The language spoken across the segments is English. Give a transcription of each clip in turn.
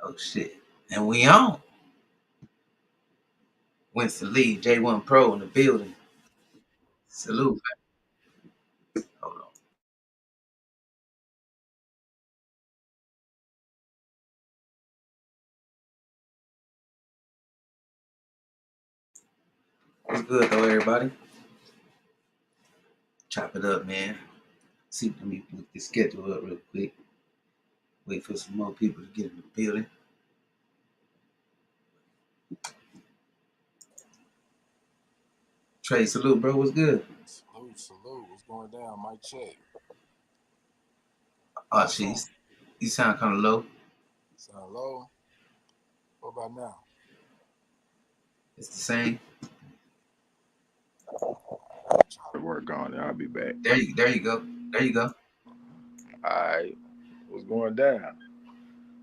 Oh shit. And we on. Winston Lee, J1 Pro in the building. Salute, man. Hold on. What's good though, everybody? Chop it up, man. See, let me look the schedule up real quick. Wait for some more people to get in the building. Trey, salute, bro. What's good? Salute. What's going down? Mic check. Oh, jeez. You sound kind of low. Sound low. What about now? It's the same. Try to work on it. I'll be back. There you go. There you go. Alright. What's going down?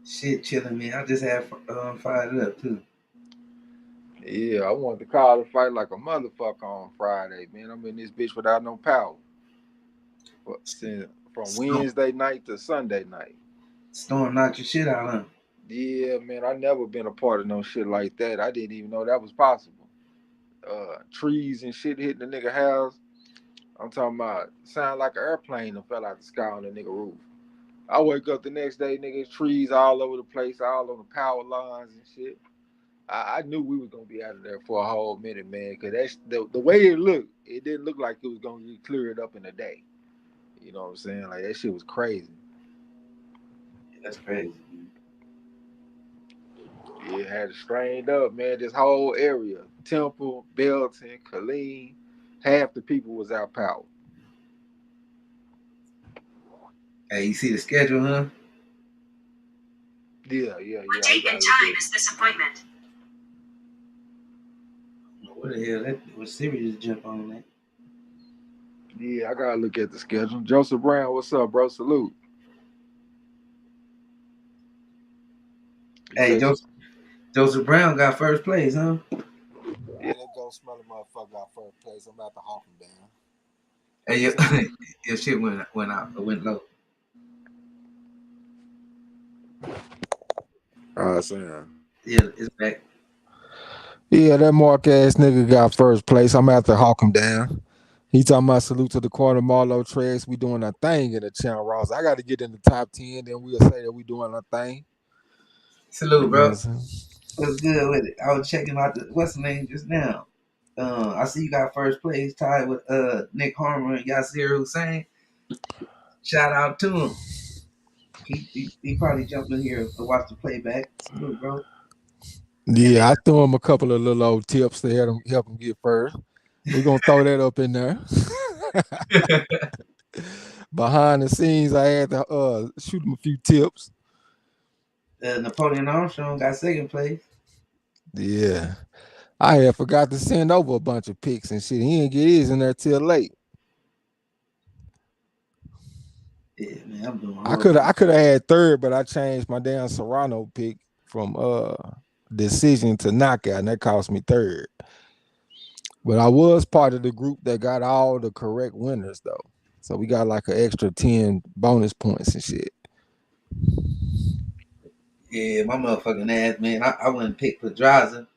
Shit, chilling, man. I just had fired up too. Yeah, I wanted to call the fight like a motherfucker on Friday, man. I'm in this bitch without no power. From Wednesday night to Sunday night. Storm knocked your shit out, huh? Yeah, man. I never been a part of no shit like that. I didn't even know that was possible. Trees and shit hitting the nigga house. I'm talking about sound like an airplane that fell out the sky on the nigga roof. I wake up the next day, niggas, trees all over the place, all on the power lines and shit. I knew we was gonna be out of there for a whole minute, man, because that's the way it looked. It didn't look like it was gonna get cleared up in a day. You know what I'm saying? Like that shit was crazy. Yeah, that's crazy. It had it strained up, man. This whole area, Temple, Belton, Killeen, half the people was out power. Hey, you see the schedule, huh? Yeah. What date and time is this appointment? What the hell? What series jump on that? Yeah, I gotta look at the schedule. Joseph Brown, what's up, bro? Salute. Hey, Joseph Brown got first place, huh? Yeah, that ghost smelling motherfucker got first place. I'm about to hawk him down. Hey, your shit went low. Sam. Yeah, it's back. Yeah, that mark ass nigga got first place. I'm about to hawk him down. He talking about salute to the corner MARLO'S. We doing our thing in the channel, Ross. I got to get in the top 10, then we'll say that we doing our thing. Salute, You know what bro. I'm saying? What's good with it? I was checking out what's the name just now. I see you got first place tied with Nick Harmer and Yasir Hussein. Shout out to him. He probably jumped in here to watch the playback. Salute, bro. And Yeah, I threw him a couple of little old tips to help him get first. We're going to throw that up in there. Behind the scenes, I had to shoot him a few tips. Napoleon Armstrong got second place. Yeah. I had forgot to send over a bunch of pics and shit. He didn't get his in there till late. Yeah, man, I'm doing I all could right. have had third, but I changed my damn Serrano pick from decision to knockout, and that cost me third. But I was part of the group that got all the correct winners though. So we got like an extra 10 bonus points and shit. Yeah, my motherfucking ass, man. I went and picked Pedraza.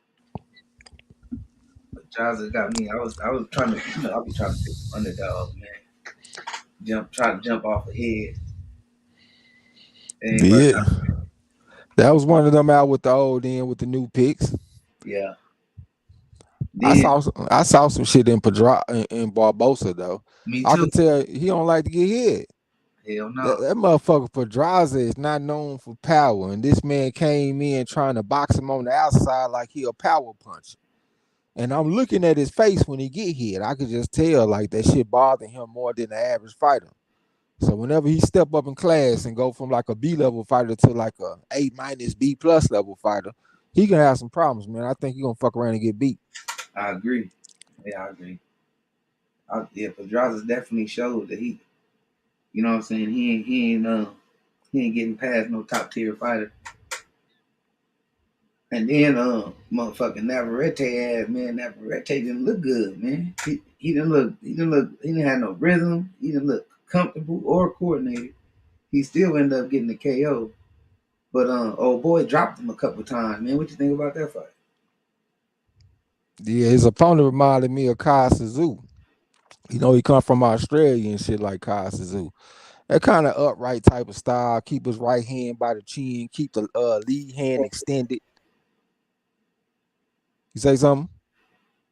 Pedraza got me. I was trying to, I'll be trying to pick some underdogs, man. Try to jump off a head. It ain't work Yeah. out. That was one of them out with the old end with the new picks. Yeah. I Then saw I saw some shit in in Barbosa though. me I too. could tell he don't like to get hit. Hell That, no. that motherfucker Pedraza is not known for power, and this man came in trying to box him on the outside like he a power puncher. And I'm looking at his face when he get hit. I could just tell like that shit bothering him more than the average fighter. So whenever he step up in class and go from like a B level fighter to like a A minus B plus level fighter, he gonna have some problems, man. I think he gonna fuck around and get beat. I agree. Yeah, I agree. Yeah, Pedraza definitely showed that you know what I'm saying. He ain't getting past no top tier fighter. And then motherfucking Navarrete ass, man. Navarrete didn't look good, man. He didn't have no rhythm. He didn't look comfortable or coordinated. He still ended up getting the KO. But old boy dropped him a couple times, man. What you think about that fight? Yeah, his opponent reminded me of Kai Suzu. You know, he come from Australia and shit like Kai Suzu. That kind of upright type of style. Keep his right hand by the chin. Keep the lead hand extended. You say something?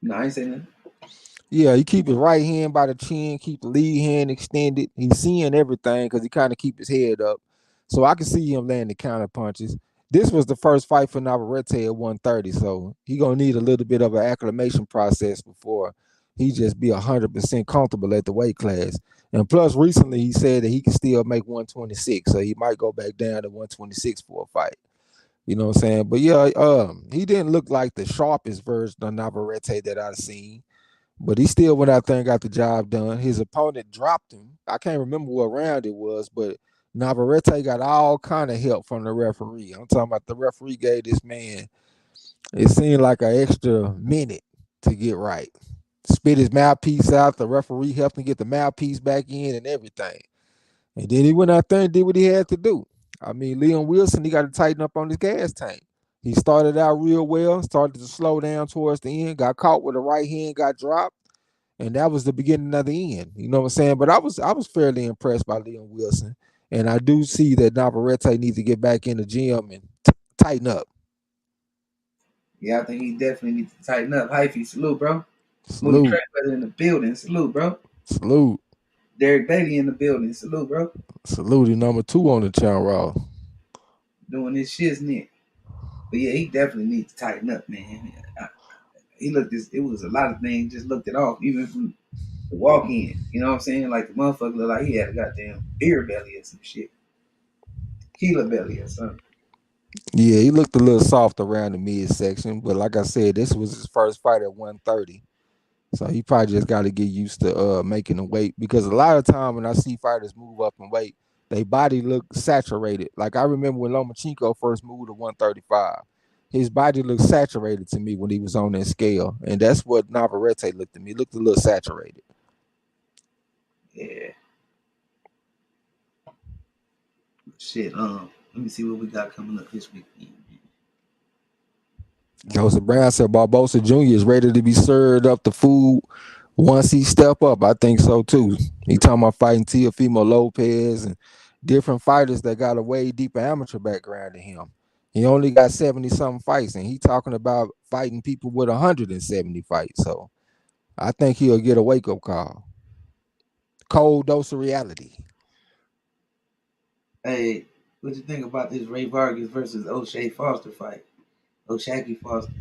No, I ain't saying that. Yeah, he keep his right hand by the chin, keep the lead hand extended. He's seeing everything because he kind of keep his head up. So I can see him landing counter punches. This was the first fight for Navarrete at 130, so he gonna need a little bit of an acclimation process before he just be 100% comfortable at the weight class. And plus, recently he said that he can still make 126, so he might go back down to 126 for a fight. You know what I'm saying? But yeah, he didn't look like the sharpest version of Navarrete that I've seen, but he still went out there and got the job done. His opponent dropped him. I can't remember what round it was, but Navarrete got all kind of help from the referee. I'm talking about the referee gave this man, it seemed like an extra minute to get right. Spit his mouthpiece out. The referee helped him get the mouthpiece back in and everything. And then he went out there and did what he had to do. I mean, Leon Wilson, he got to tighten up on his gas tank. He started out real well, started to slow down towards the end, got caught with the right hand, got dropped, and that was the beginning of the end. You know what I'm saying? But I was fairly impressed by Leon Wilson, and I do see that Navarrete needs to get back in the gym and tighten up. Yeah, I think he definitely needs to tighten up. Hyphy, salute, bro. Smooth Salute, track brother in the building. Salute, bro. salute, Derek Bailey in the building. Salute, bro. salute. Number two on the channel, Raw. Doing his shiznit. But yeah, he definitely needs to tighten up, man. He looked this. It was a lot of things. Just looked it off, even from the walk in. You know what I'm saying? Like the motherfucker looked like he had a goddamn beer belly or some shit, tequila belly or something. Yeah, he looked a little soft around the midsection, but like I said, this was his first fight at 130. So he probably just got to get used to making the weight, because a lot of time when I see fighters move up in weight, they body look saturated. Like I remember when Lomachenko first moved to 135, his body looked saturated to me when he was on that scale, and that's what Navarrete looked at me. He looked a little saturated. Yeah, shit. Let me see what we got coming up this weekend. Joseph Brown said Barbosa Jr. is ready to be served up the food once he step up. I think so too. He talking about fighting Teofimo Lopez and different fighters that got a way deeper amateur background than him. He only got 70 something fights, and he talking about fighting people with 170 fights. So I think he'll get a wake up call. Cold dose of reality. Hey, what you think about this Ray Vargas versus O'Shea Foster fight? O'Shaquie Foster.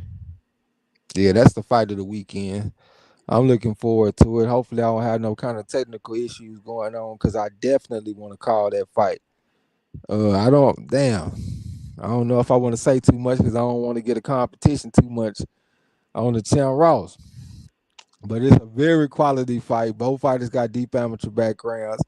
Yeah, that's the fight of the weekend. I'm looking forward to it. Hopefully, I don't have no kind of technical issues going on, because I definitely want to call that fight. I don't. Damn. I don't know if I want to say too much because I don't want to get a competition too much on the Champ Ross. But it's a very quality fight. Both fighters got deep amateur backgrounds.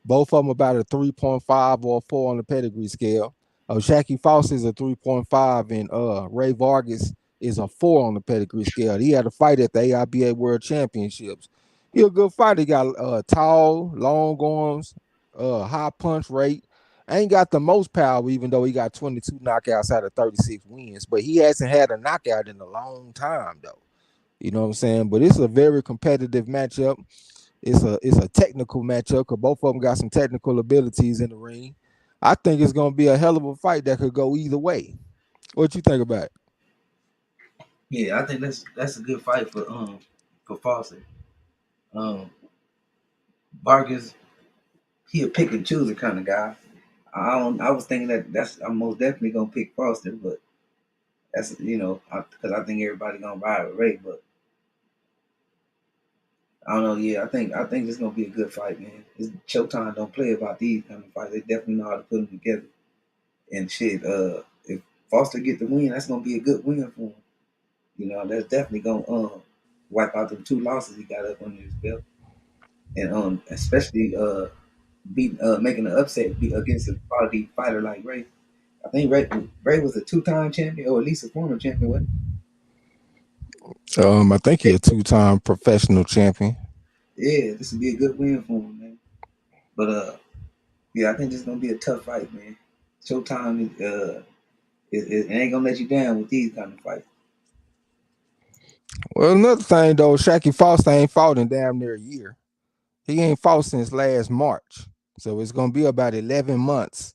Both of them about a 3.5 or a 4 on the pedigree scale. Shaqy Foster is a 3.5, and Ray Vargas is a 4 on the pedigree scale. He had a fight at the AIBA World Championships. He a good fighter. He got tall, long arms, high punch rate. Ain't got the most power, even though he got 22 knockouts out of 36 wins. But he hasn't had a knockout in a long time, though. You know what I'm saying? But it's a very competitive matchup. It's a technical matchup because both of them got some technical abilities in the ring. I think it's gonna be a hell of a fight that could go either way. What you think about it? Yeah, I think that's a good fight for Foster. Um, Vargas, he a pick and chooser kind of guy. I don't. I was thinking that's I'm most definitely gonna pick Foster, but that's because I think everybody gonna ride with Ray. But I don't know. Yeah, I think it's gonna be a good fight, man. This Showtime don't play about these kind of fights. They definitely know how to put them together. And shit, if Foster get the win, that's gonna be a good win for him. That's definitely gonna wipe out them two losses he got up under his belt, and especially beat making an upset against a quality fighter like Ray. I think Ray was a two-time champion, or at least a former champion. Wasn't I think he? he's a two-time professional champion. Yeah, this would be a good win for him, man. But yeah, I think this is gonna be a tough fight, man. Showtime it ain't gonna let you down with these kind of fights. Well, another thing though, Shaky Foster ain't fought in damn near a year. He ain't fought since last March. So it's gonna be about 11 months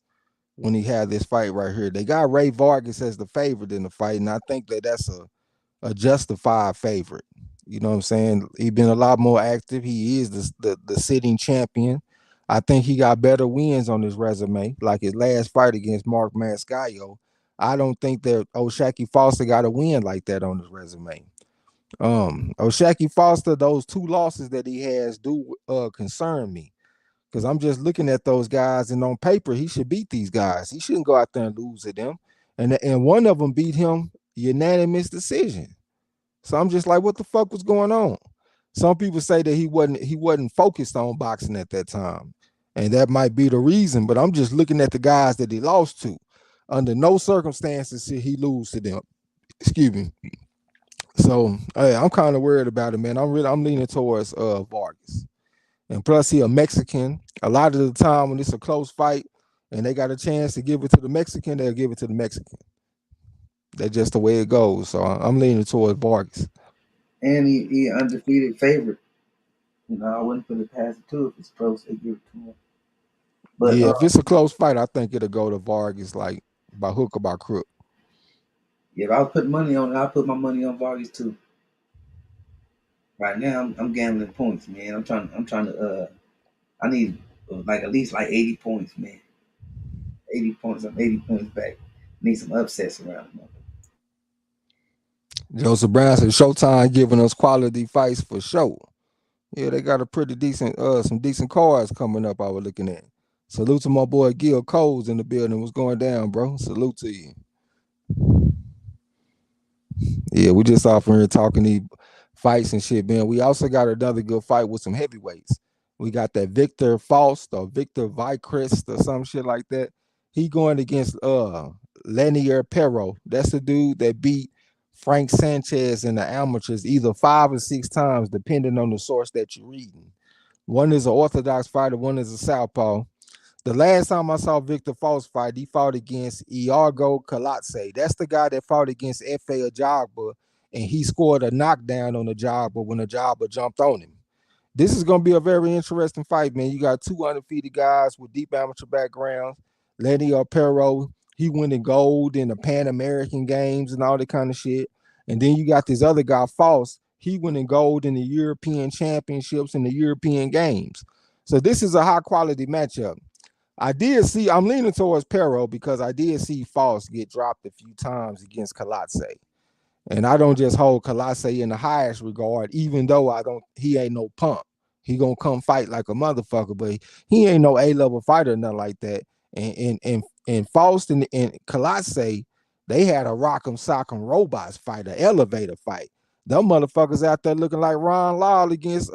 when he had this fight right here. They got Ray Vargas as the favorite in the fight, and I think that that's a justified favorite. You know what I'm saying? He's been a lot more active. He is the sitting champion. I think he got better wins on his resume, like his last fight against Mark Mascayo. I don't think that O'Shaquie Foster got a win like that on his resume. O'Shaquie Foster, those two losses that he has do concern me because I'm just looking at those guys, and on paper he should beat these guys. He shouldn't go out there and lose to them, and one of them beat him unanimous decision. So I'm just like, what the fuck was going on? Some people say that he wasn't focused on boxing at that time, and that might be the reason. But I'm just looking at the guys that he lost to. Under no circumstances should he lose to them. Excuse me. So hey, I'm kind of worried about it, man. I'm leaning towards Vargas. And plus, he a Mexican. A lot of the time, when it's a close fight and they got a chance to give it to the Mexican, they'll give it to the Mexican. That's just the way it goes. So I'm leaning towards Vargas. And he undefeated favorite. I wouldn't put it past it too if it's close. They give it to him. But Yeah, if it's a close fight, I think it'll go to Vargas, like by hook or by crook. yeah, if I put money on it, I'll put my money on Vargas too. Right now, I'm gambling points, man. I'm trying to. I need like at least like 80 points, man. 80 points. I'm 80 points back. Need some upsets around. Joseph Brown said Showtime giving us quality fights for sure. Yeah, they got a pretty decent, some decent cards coming up. I was looking at. Salute to my boy Gil Coles in the building. What's going down, bro? Salute to you. Yeah, we just off here talking these fights and shit, man. We also got another good fight with some heavyweights. We got that Victor Faust or Victor Vichrist or some shit like that. He going against Lenier Perro. That's the dude that beat Frank Sanchez in the amateurs either 5 or 6 times, depending on the source that you're reading. One is an orthodox fighter, one is a southpaw. The last time I saw Victor Faust fight, he fought against Iargo Kalatse. That's the guy that fought against F.A. Ajagba, and he scored a knockdown on Ajagba when Ajagba jumped on him. This is going to be a very interesting fight, man. You got two undefeated guys with deep amateur backgrounds. Lenny Perro, he went in gold in the Pan American Games and all that kind of shit. And then you got this other guy, Faust. He went in gold in the European Championships and the European Games. So this is a high quality matchup. I'm leaning towards Perro because I did see Faust get dropped a few times against Kalatse. And I don't just hold Kalatse in the highest regard, even though he ain't no punk. He gonna come fight like a motherfucker, but he ain't no A-level fighter or nothing like that. And Faust and Kalatse, they had a rock'em sock'em robots fight, an elevator fight. Them motherfuckers out there looking like Ron Lyle against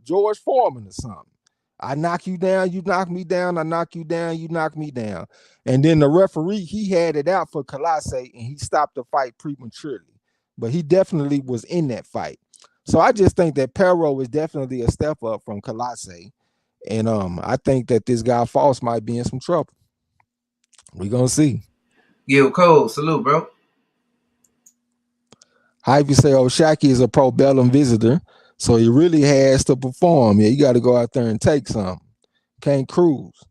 George Foreman or something. I knock you down, you knock me down, I knock you down, you knock me down. And then the referee, he had it out for Kalatse and he stopped the fight prematurely. But he definitely was in that fight. So I just think that Perro is definitely a step up from Kalatse. And I think that this guy Faust might be in some trouble. We're gonna see. Gil Cole, salute, bro. Hype say O'Shaquie is a pro bellum visitor, so he really has to perform. Yeah, you got to go out there and take some. Can't cruise.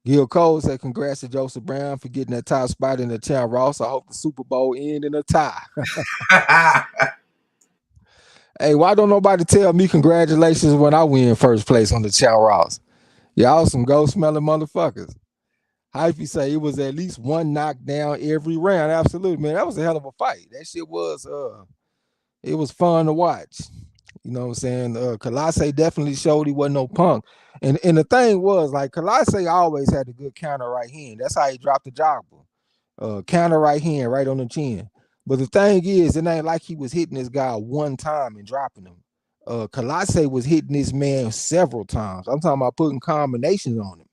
Gil Cole said, congrats to Joseph Brown for getting that top spot in the Champ Ross. I hope the Super Bowl end in a tie. Hey, why don't nobody tell me congratulations when I win first place on the Champ Ross? Y'all some ghost smelling motherfuckers. Hyphy say it was at least one knockdown every round. Absolutely, man. That was a hell of a fight. That shit was it was fun to watch. You know what I'm saying? Kalatse definitely showed he wasn't no punk. And the thing was, like, Kalatse always had a good counter right hand. That's how he dropped the jobber. Counter right hand right on the chin. But the thing is, it ain't like he was hitting this guy one time and dropping him. Kalatse was hitting this man several times. I'm talking about putting combinations on him.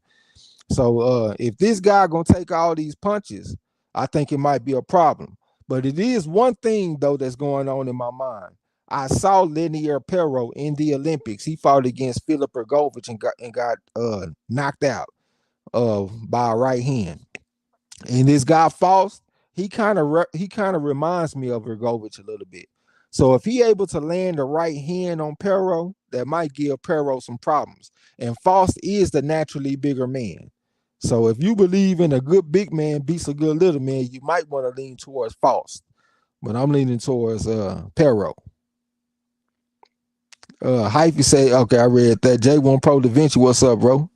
So if this guy gonna take all these punches, I think it might be a problem. But it is one thing though that's going on in my mind. I saw Lenier Perro in the Olympics. He fought against Filip Ergovich and got knocked out by a right hand. And this guy Faust, he kind of reminds me of Ergovich a little bit. So if he able to land the right hand on Perro, that might give Perro some problems. And Faust is the naturally bigger man. So if you believe in a good big man beats a good little man, you might want to lean towards Faust. But I'm leaning towards Perro. Hyphy say, okay, I read that. J1 Pro Da Vinci, what's up, bro?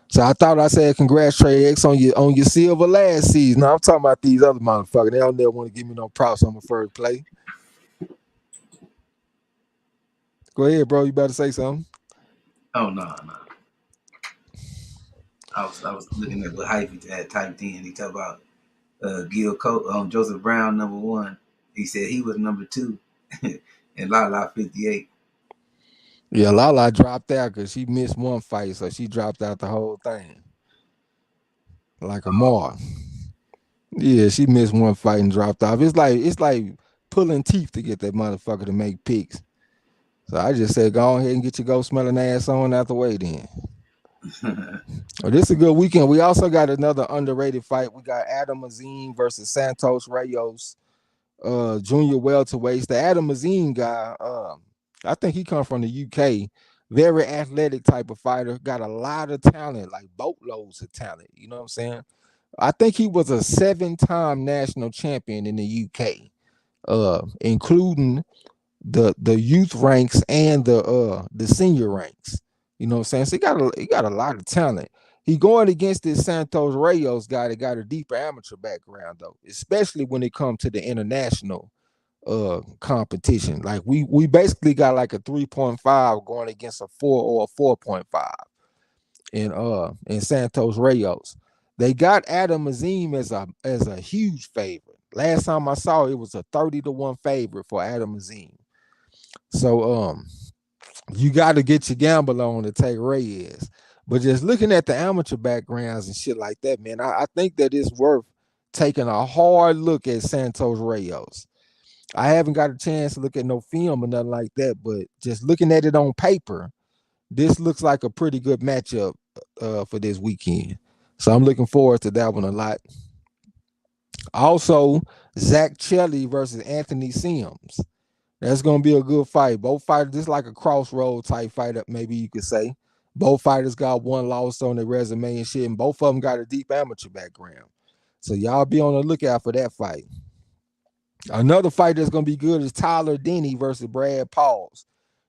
So I thought I said congrats Trey X on your silver last season. No, I'm talking about these other motherfuckers. They don't never want to give me no props on my first play. Go ahead, bro. You better say something. Oh no, no. I was looking at what Hyphy had typed in. He talked about Joseph Brown #1. He said he was #2, and Lala 58. Yeah, Lala dropped out because she missed one fight, so she dropped out the whole thing. Like a Mar. Yeah, she missed one fight and dropped off. It's like pulling teeth to get that motherfucker to make picks. So I just said, go ahead and get your ghost smelling ass on out the way then. Oh, this is a good weekend. We also got another underrated fight. We got Adam Mazine versus Santos Reyes, junior welterweights. The Adam Mazine guy, I think he come from the UK. Very athletic type of fighter. Got a lot of talent, like boatloads of talent. You know what I'm saying? I think he was a 7-time national champion in the UK, including the youth ranks and the senior ranks. You know what I'm saying? So he got a lot of talent. He going against this Santos Reyes guy that got a deeper amateur background though, especially when it comes to the international competition. Like we basically got like a 3.5 going against a 4 or a 4.5 in Santos Reyes. They got Adam Azim as a huge favorite. Last time I saw it was a 30-1 favorite for Adam Azim. So you got to get your gamble on to take Reyes. But just looking at the amateur backgrounds and shit like that, man, I think that it's worth taking a hard look at Santos Reyes. I haven't got a chance to look at no film or nothing like that, but just looking at it on paper, this looks like a pretty good matchup for this weekend. So I'm looking forward to that one a lot. Also, Zach Chelly versus Anthony Sims. That's gonna be a good fight. Both fighters, this is like a crossroad type fight, maybe you could say. Both fighters got one loss on their resume and shit, and both of them got a deep amateur background. So y'all be on the lookout for that fight. Another fight that's gonna be good is Tyler Denny versus Brad Pauls.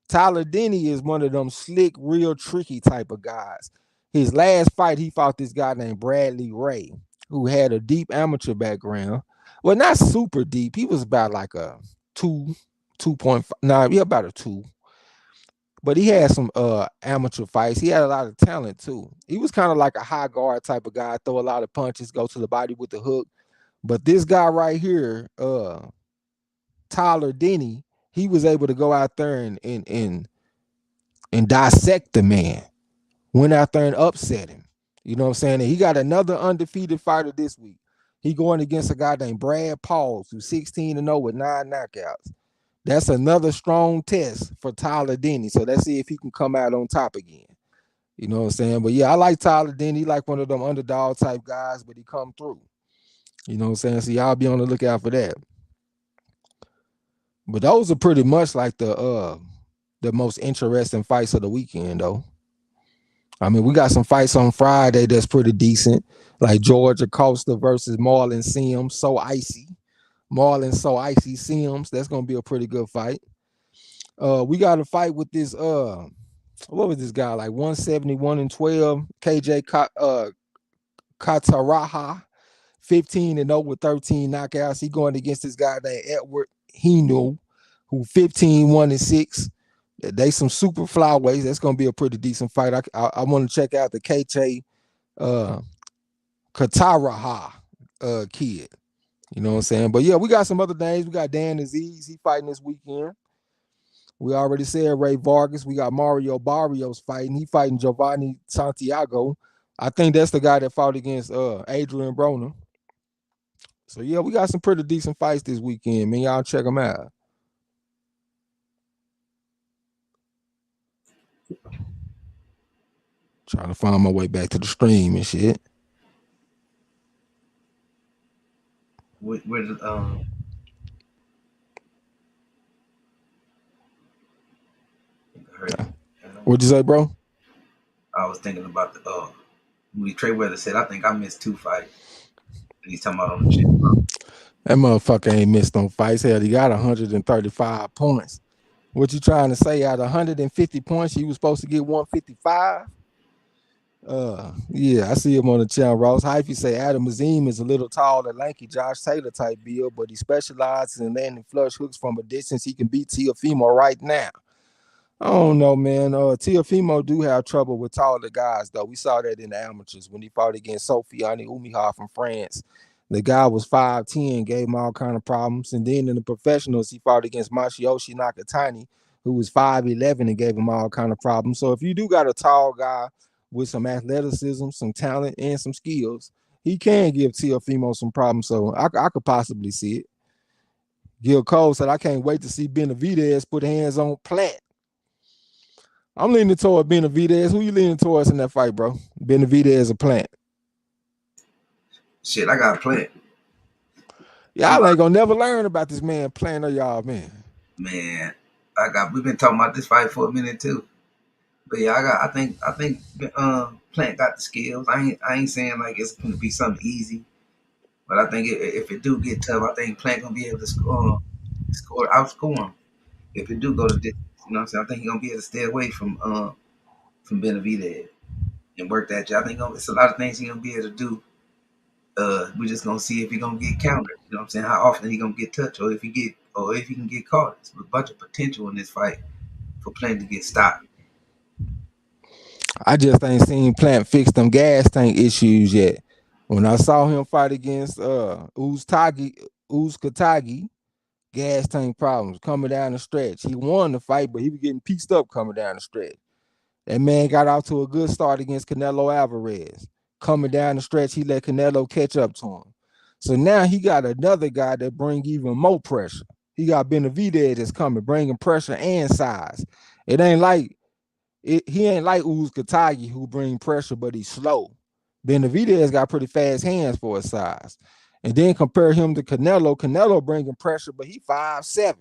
Tyler Denny is one of them slick, real tricky type of guys. His last fight, he fought this guy named Bradley Ray, who had a deep amateur background. Well, not super deep. He was about like a 2.5. Nah, he about a 2. But he had some amateur fights. He had a lot of talent too. He was kind of like a high guard type of guy, throw a lot of punches, go to the body with the hook. But this guy right here, Tyler Denny, he was able to go out there and dissect the man. Went out there and upset him. You know what I'm saying? And he got another undefeated fighter this week. He going against a guy named Brad Pauls, who's 16-0 with 9 knockouts. That's another strong test for Tyler Denny. So let's see if he can come out on top again. You know what I'm saying? But yeah, I like Tyler Denny. He like one of them underdog type guys, but he come through. You know what I'm saying? So y'all be on the lookout for that. But those are pretty much like the most interesting fights of the weekend, though. I mean, we got some fights on Friday that's pretty decent, like Georgia Costa versus Marlon Sims. So icy, Marlon so icy Sims. That's gonna be a pretty good fight. We got a fight with this. What was this guy like? 171-12. KJ Kataraha, 15-0 with 13 knockouts. He going against this guy named Edward Hino, who 15-1-6. They some super flyweights. That's gonna be a pretty decent fight. I want to check out the KJ Kataraha kid. You know what I'm saying? But yeah, we got some other names. We got Dan Aziz. He fighting this weekend. We already said Ray Vargas. We got Mario Barrios fighting. He fighting Giovanni Santiago. I think that's the guy that fought against Adrian Broner. So yeah, we got some pretty decent fights this weekend, man. Y'all check them out. Trying to find my way back to the stream and shit. with hurt. What'd you say, bro? I was thinking about the when Trey Weather said, I think I missed 2 fights. And he's talking about on the chin. That motherfucker ain't missed no fights. Hell, he got 135 points. What you trying to say? Out of 150 points, he was supposed to get 155? Yeah, I see him on the channel. Ross Hyphy say Adam Azim is a little tall and lanky, Josh Taylor type build, but he specializes in landing flush hooks from a distance. He can beat Teofimo right now. I don't know, man. Teofimo do have trouble with taller guys, though. We saw that in the amateurs when he fought against Sofiane Umiha from France. The guy was 5'10", gave him all kind of problems. And then in the professionals, he fought against Masayoshi Nakatani, who was 5'11", and gave him all kind of problems. So if you do got a tall guy with some athleticism, some talent, and some skills, he can give Teofimo some problems. So I could possibly see it. Gil Cole said, I can't wait to see Benavidez put hands on Plant. I'm leaning toward Benavidez. Who you leaning towards in that fight, bro? Benavidez or Plant? Shit, I got Plant. Y'all ain't gonna never learn about this man Plant or y'all, man. Man, we've been talking about this fight for a minute too. But yeah, I think Plant got the skills. I ain't saying like it's gonna be something easy, but I think if it do get tough, I think Plant gonna be able to outscore him. If it do go to distance, you know what I'm saying? I think he's gonna be able to stay away from Benavidez and work that job. I think it's a lot of things he's gonna be able to do. We're just gonna see if he's gonna get countered. You know what I'm saying? How often he gonna get touched, or if he can get caught. It's a bunch of potential in this fight for Plant to get stopped. I just ain't seen Plant fix them gas tank issues yet. When I saw him fight against Uzkatagi, gas tank problems coming down the stretch. He won the fight, but he was getting pieced up coming down the stretch. That man got off to a good start against Canelo Alvarez. Coming down the stretch, he let Canelo catch up to him. So now he got another guy that bring even more pressure. He got Benavidez that's coming, bringing pressure and size. It ain't like he ain't like Uzkatagi who bring pressure, but he's slow. Benavidez got pretty fast hands for his size. And then compare him to Canelo. Canelo bringing pressure, but he 5'7".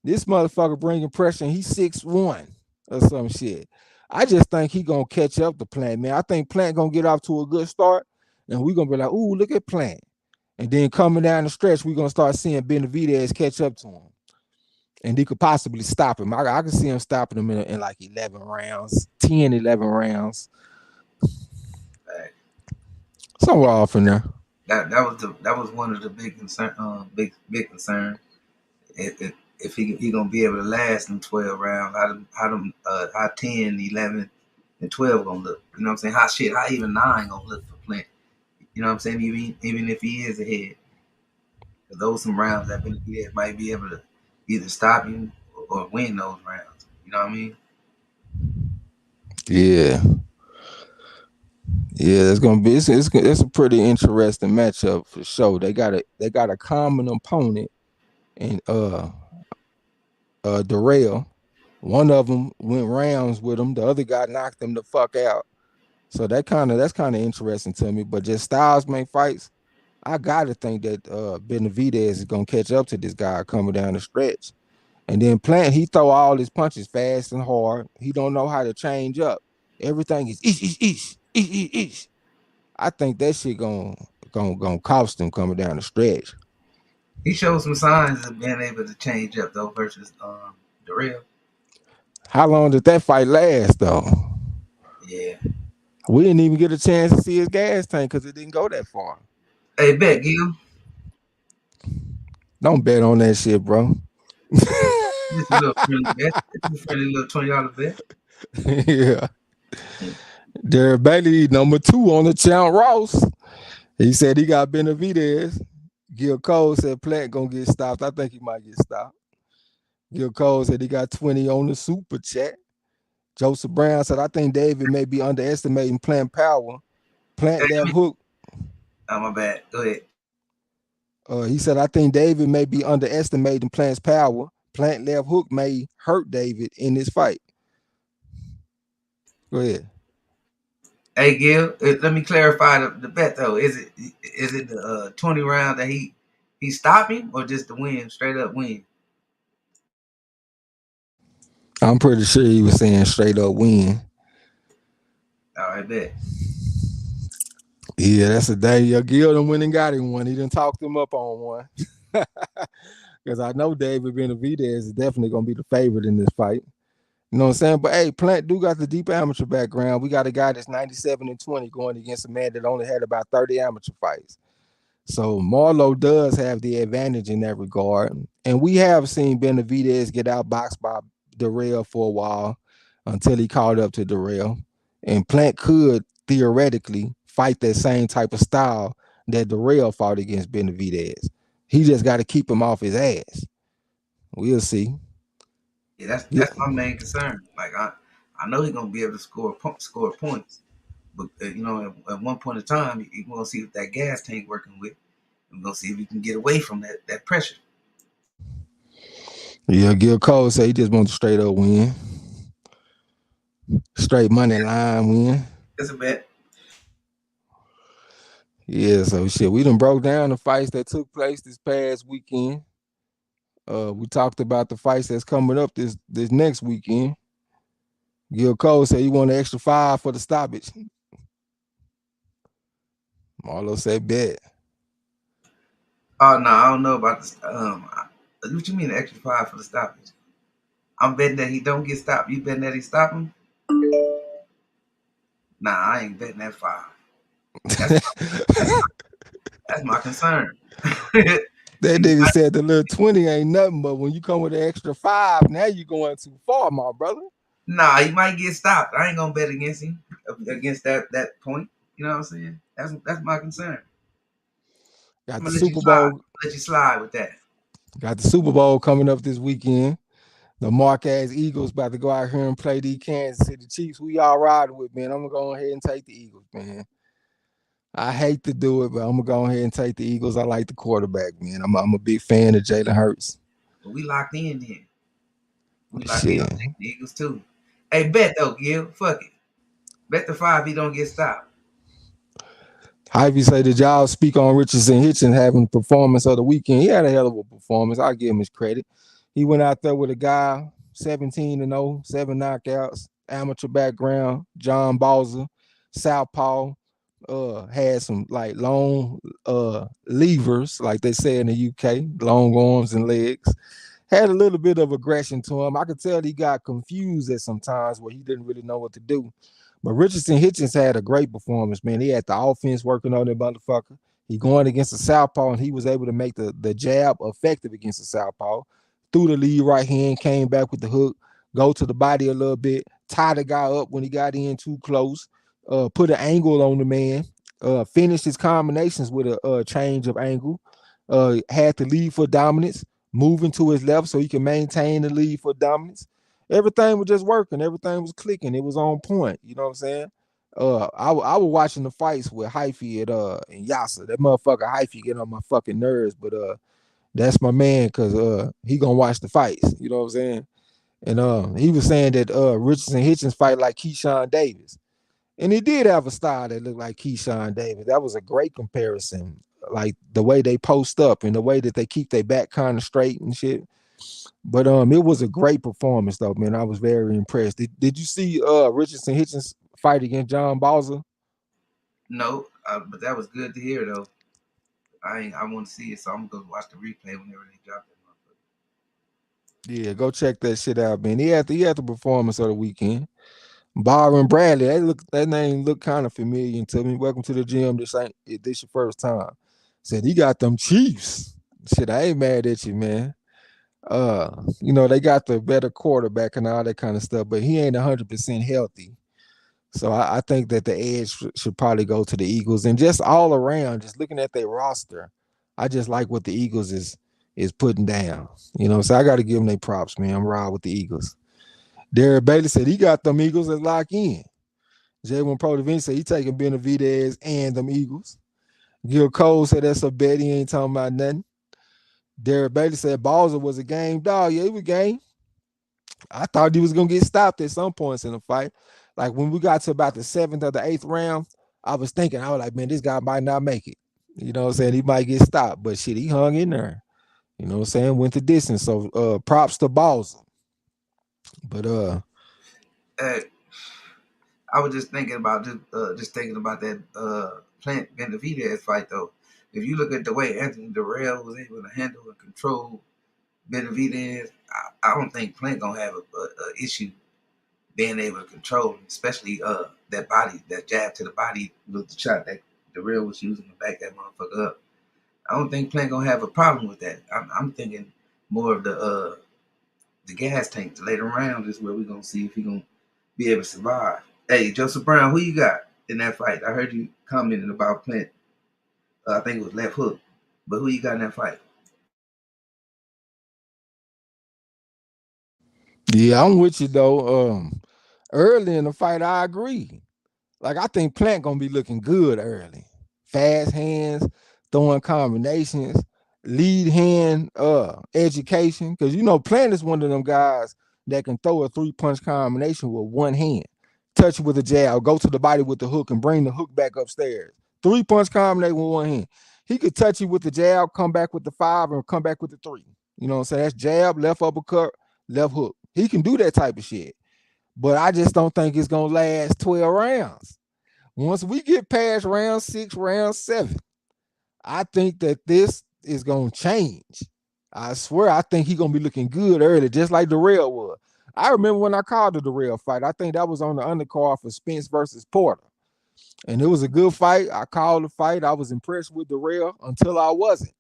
This motherfucker bringing pressure, and he's 6'1" or some shit. I just think he gonna catch up to Plant, man. I think Plant gonna get off to a good start, and we gonna be like, ooh, look at Plant. And then coming down the stretch, we gonna start seeing Benavidez catch up to him. And he could possibly stop him. I can see him stopping him in like 11 rounds, 10, 11 rounds. Right. Somewhere off in there. That was one of the big concern. If he gonna be able to last in 12 rounds, how 10, 11, and 12 gonna look? You know what I'm saying? How even 9 gonna look for Plant? You know what I'm saying? Even if he is ahead, those some rounds that Benavidez might be able to either stop him or win those rounds. You know what I mean? Yeah. Yeah, that's gonna be it's a pretty interesting matchup for sure. They got a common opponent in Darrell. One of them went rounds with him. The other guy knocked him the fuck out. So that's kind of interesting to me. But just styles make fights. I gotta think that Benavidez is gonna catch up to this guy coming down the stretch. And then Plant, he throw all his punches fast and hard. He don't know how to change up. Everything is each. I think that shit gonna cost him coming down the stretch. He showed some signs of being able to change up though versus Darrell. How long did that fight last though? Yeah. We didn't even get a chance to see his gas tank because it didn't go that far. Hey, bet Gil. Don't bet on that shit, bro. Just a little friendly bet. Just a friendly little $20 bet. Yeah. Derek Bailey, number 2 on the channel, Ross. He said he got Benavidez. Gil Cole said Plant gonna get stopped. I think he might get stopped. Gil Cole said he got 20 on the super chat. Joseph Brown said, I think David may be underestimating Plant power. Plant left hook. Oh, my bad. Go ahead. He said, I think David may be underestimating Plant's power. Plant left hook may hurt David in this fight. Go ahead. Hey, Gil, let me clarify the bet though. Is it the 20 round that he He stop him or just the win, straight up win? I'm pretty sure he was saying straight up win. All right, bet. Yeah, that's a day. Yeah, Gil done went and got him one. He done talked him up on one. Because I know David Benavidez is definitely gonna be the favorite in this fight. You know what I'm saying? But hey, Plant do got the deep amateur background. We got a guy that's 97-20 going against a man that only had about 30 amateur fights. So Marlowe does have the advantage in that regard. And we have seen Benavidez get outboxed by Darrell for a while until he caught up to Darrell. And Plant could theoretically fight that same type of style that Darrell fought against Benavidez. He just got to keep him off his ass. We'll see. Yeah, that's Yeah. that's my main concern. Like I know he's gonna be able to score points, but at one point in time, you're gonna see if that gas tank working with. We're gonna see if we can get away from that pressure. Yeah, Gil Cole say he just wants to straight up win. Straight money line win. That's a bet. Yeah, so shit. We done broke down the fights that took place this past weekend. We talked about the fights that's coming up this next weekend. Gil Cole said he want an extra 5 for the stoppage. Marlo said bet. Oh no, I don't know about this. What you mean the extra 5 for the stoppage? I'm betting that he don't get stopped. You betting that he stop him? Nah, I ain't betting that 5. That's that's that's my concern. That nigga said the little 20 ain't nothing, but when you come with an extra 5, now you going too far, my brother. Nah, he might get stopped. I ain't gonna bet against him against that point. You know what I'm saying? That's my concern. Got I'm the gonna let you Super slide. Bowl. Let you slide with that. Got the Super Bowl coming up this weekend. The Marquez Eagles about to go out here and play the Kansas City Chiefs. Who y'all riding with, man? I'm gonna go ahead and take the Eagles, man. I hate to do it, but I'm gonna go ahead and take the Eagles. I like the quarterback, man. I'm a big fan of Jalen Hurts. But we locked in then. We locked in on Shit. taking the Eagles too. Hey, bet though, Gil. Fuck it. Bet the 5 he don't get stopped. Ivy say, did y'all speak on Richardson Hitchens having the performance of the weekend? He had a hell of a performance. I'll give him his credit. He went out there with a guy, 17-0, 7 knockouts, amateur background, John Balzer, Southpaw, had some like long levers, like they say in the UK, long arms and legs. Had a little bit of aggression to him. I could tell he got confused at some times where he didn't really know what to do. But Richardson Hitchens had a great performance, man. He had the offense working on that motherfucker. He going against the southpaw, and he was able to make the jab effective against the southpaw. Threw the lead right hand, came back with the hook, go to the body a little bit, tie the guy up when he got in too close, put an angle on the man, finished his combinations with a change of angle, had the lead for dominance, moving to his left so he can maintain the lead for dominance. Everything was just working. Everything was clicking. It was on point. You know what I'm saying? I was watching the fights with Hyphy and Yasa. That motherfucker Hyphy getting on my fucking nerves, but that's my man because he gonna watch the fights. You know what I'm saying? And he was saying that Richardson Hitchens fight like Keyshawn Davis. And he did have a style that looked like Keyshawn Davis. That was a great comparison. Like the way they post up and the way that they keep their back kind of straight and shit. But it was a great performance though, man. I was very impressed. Did you see Richardson Hitchens fight against John Balzer? No, but that was good to hear though. I want to see it, so I'm gonna go watch the replay whenever they drop it. Yeah, go check that shit out, man. He had the performance of the weekend. Byron Bradley, that name looked kind of familiar to me. Welcome to the gym. This your first time. Said he got them Chiefs. Shit, I ain't mad at you, man. They got the better quarterback and all that kind of stuff, but he ain't 100% healthy. So I think that the edge should probably go to the Eagles. And just all around, just looking at their roster, I just like what the Eagles is putting down. So I got to give them their props, man. I'm riding with the Eagles. Derek Bailey said he got them Eagles as lock in. J1 Pro Vince said he taking Benavidez and them Eagles. Gil Cole said that's a bet. He ain't talking about nothing. Derek Bailey said Balzer was a game dog. Yeah, he was game. I thought he was gonna get stopped at some points in the fight. Like when we got to about the 7th or the 8th round, I was like, man, this guy might not make it. You know what I'm saying? He might get stopped, but shit, he hung in there. You know what I'm saying? Went the distance. So props to Balls. But Hey, I was just thinking about that Plant Benavidez fight though. If you look at the way Anthony Durrell was able to handle and control Benavidez, I don't think Plant gonna have a issue being able to control him, especially that body, that jab to the body with the shot that Durrell was using to back that motherfucker up. I don't think Plant gonna have a problem with that. I'm thinking more of the gas tank. The later round is where we're gonna see if he gonna be able to survive. Hey, Joseph Brown, who you got in that fight? I heard you commenting about Plant. I think it was left hook, but who you got in that fight? yeah, I'm with you though. Early in the fight, I agree. Like I think Plant gonna be looking good early. Fast hands, throwing combinations, lead hand education. Cause you know Plant is one of them guys that can throw a 3-punch combination with one hand. Touch it with a jab, go to the body with the hook and bring the hook back upstairs. 3-punch combination with one hand. He could touch you with the jab, come back with the 5, and come back with the 3. You know what I'm saying? That's jab, left uppercut, left hook. He can do that type of shit. But I just don't think it's gonna last 12 rounds. Once we get past round 6, round 7, I think that this is gonna change. I swear, I think he's gonna be looking good early, just like Darrell was. I remember when I called the Darrell fight. I think that was on the undercard for Spence versus Porter, and it was a good fight. I called the fight. I was impressed with Darrell until I wasn't.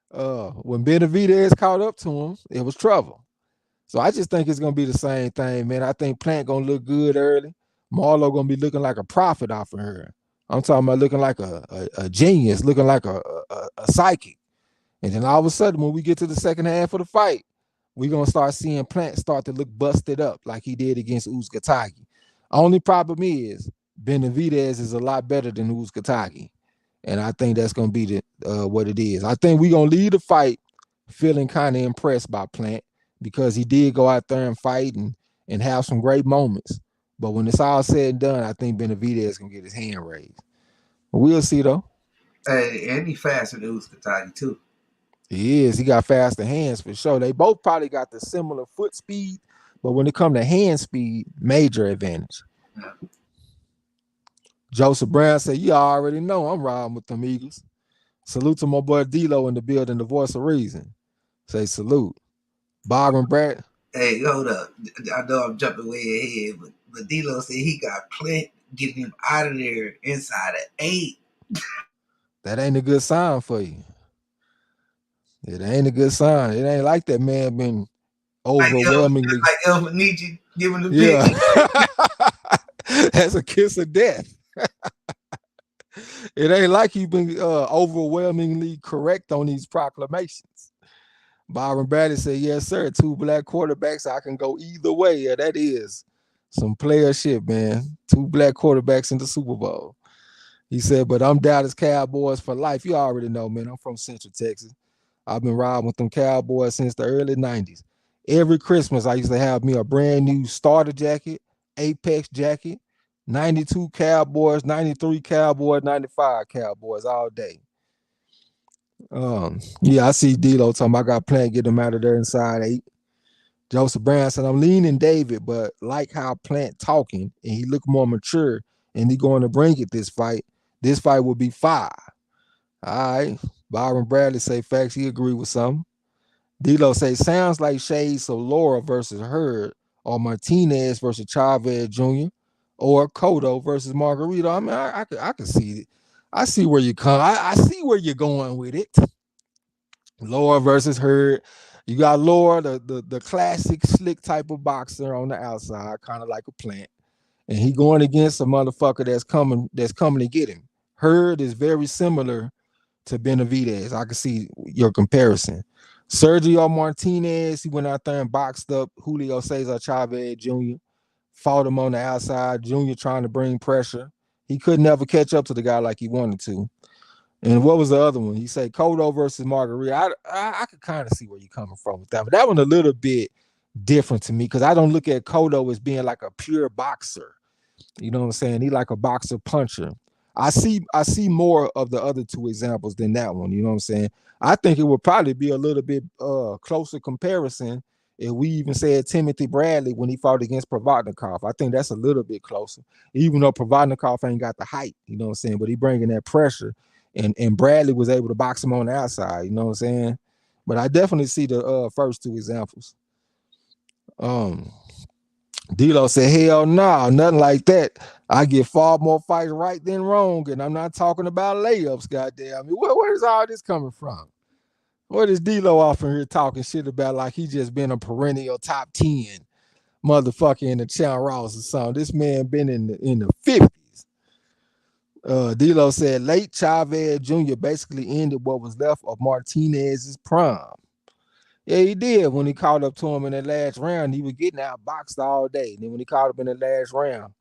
When Benavidez caught up to him, it was trouble. So I just think it's gonna be the same thing, man. I think Plant gonna look good early. Marlo gonna be looking like a prophet off of her. I'm talking about looking like a genius, looking like a psychic. And then all of a sudden, when we get to the second half of the fight, we're gonna start seeing Plant start to look busted up like he did against Uzcategui. Only problem is Benavidez is a lot better than Uzcategui. And I think that's gonna be what it is. I think we're gonna leave the fight feeling kind of impressed by Plant because he did go out there and fight and have some great moments. But when it's all said and done, I think Benavidez gonna get his hand raised. We'll see though. Hey, and he faster than Uzcategui too. He is. He got faster hands for sure. They both probably got the similar foot speed, but when it comes to hand speed, major advantage. Yeah. Joseph Brown said, "You already know I'm riding with them Eagles." Salute to my boy D-Lo in the building, the voice of reason. Say salute. Byron Brad. Hey, hold up. I know I'm jumping way ahead, but D'Lo said he got Plant getting him out of there inside of 8. That ain't a good sign for you. It ain't a good sign. It ain't like that man been overwhelmingly. Like El Nietzsche giving the Yeah. big. That's a kiss of death. It ain't like he been overwhelmingly correct on these proclamations. Byron Bradley said, "Yes, sir. 2 black quarterbacks. I can go either way." Yeah, that is some player shit, man. 2 black quarterbacks in the Super Bowl. He said, "But I'm Dallas Cowboys for life." You already know, man. I'm from Central Texas. I've been riding with them Cowboys since the early 90s. Every Christmas, I used to have me a brand new starter jacket, Apex jacket, 92 Cowboys, 93 Cowboys, 95 Cowboys all day. Yeah, I see D-Lo talking about I got Plant get him out of there inside 8. Joseph Brown said, "I'm leaning David, but like how Plant talking and he look more mature and he going to bring it this fight. This fight will be 5. All right. Byron Bradley say facts. He agree with something. D-Lo say sounds like shades of Laura versus Hurd or Martinez versus Chavez Jr. or Cotto versus Margarito. I mean, I can see it. I see where you come. I see where you're going with it. Laura versus Hurd. You got Laura, the classic slick type of boxer on the outside, kind of like a Plant. And he going against a motherfucker that's coming to get him. Hurd is very similar to Benavidez. I can see your comparison. Sergio Martinez, he went out there and boxed up Julio Cesar Chavez Jr., fought him on the outside. Jr. trying to bring pressure. He could never catch up to the guy like he wanted to. And what was the other one? He said Cotto versus Margarita. I could kind of see where you're coming from with that, but that one a little bit different to me because I don't look at Cotto as being like a pure boxer. You know what I'm saying? He like a boxer puncher. I see more of the other two examples than that one. You know what I'm saying? I think it would probably be a little bit closer comparison if we even said Timothy Bradley when he fought against Provodnikov. I think that's a little bit closer, even though Provodnikov ain't got the height. You know what I'm saying? But he bringing that pressure, and Bradley was able to box him on the outside. You know what I'm saying? But I definitely see the first two examples. Um, D'Lo said, "Hell no, nothing like that. I get far more fights right than wrong, and I'm not talking about layups. Goddamn, I mean, where is all this coming from? What is D'Lo off in here talking shit about like he just been a perennial top 10 motherfucker in the Chow Ross or something? This man been in the 50s." D'Lo said late Chavez Jr. basically ended what was left of Martinez's prime. Yeah, he did. When he caught up to him in that last round, he was getting outboxed all day. And then when he caught up in the last round,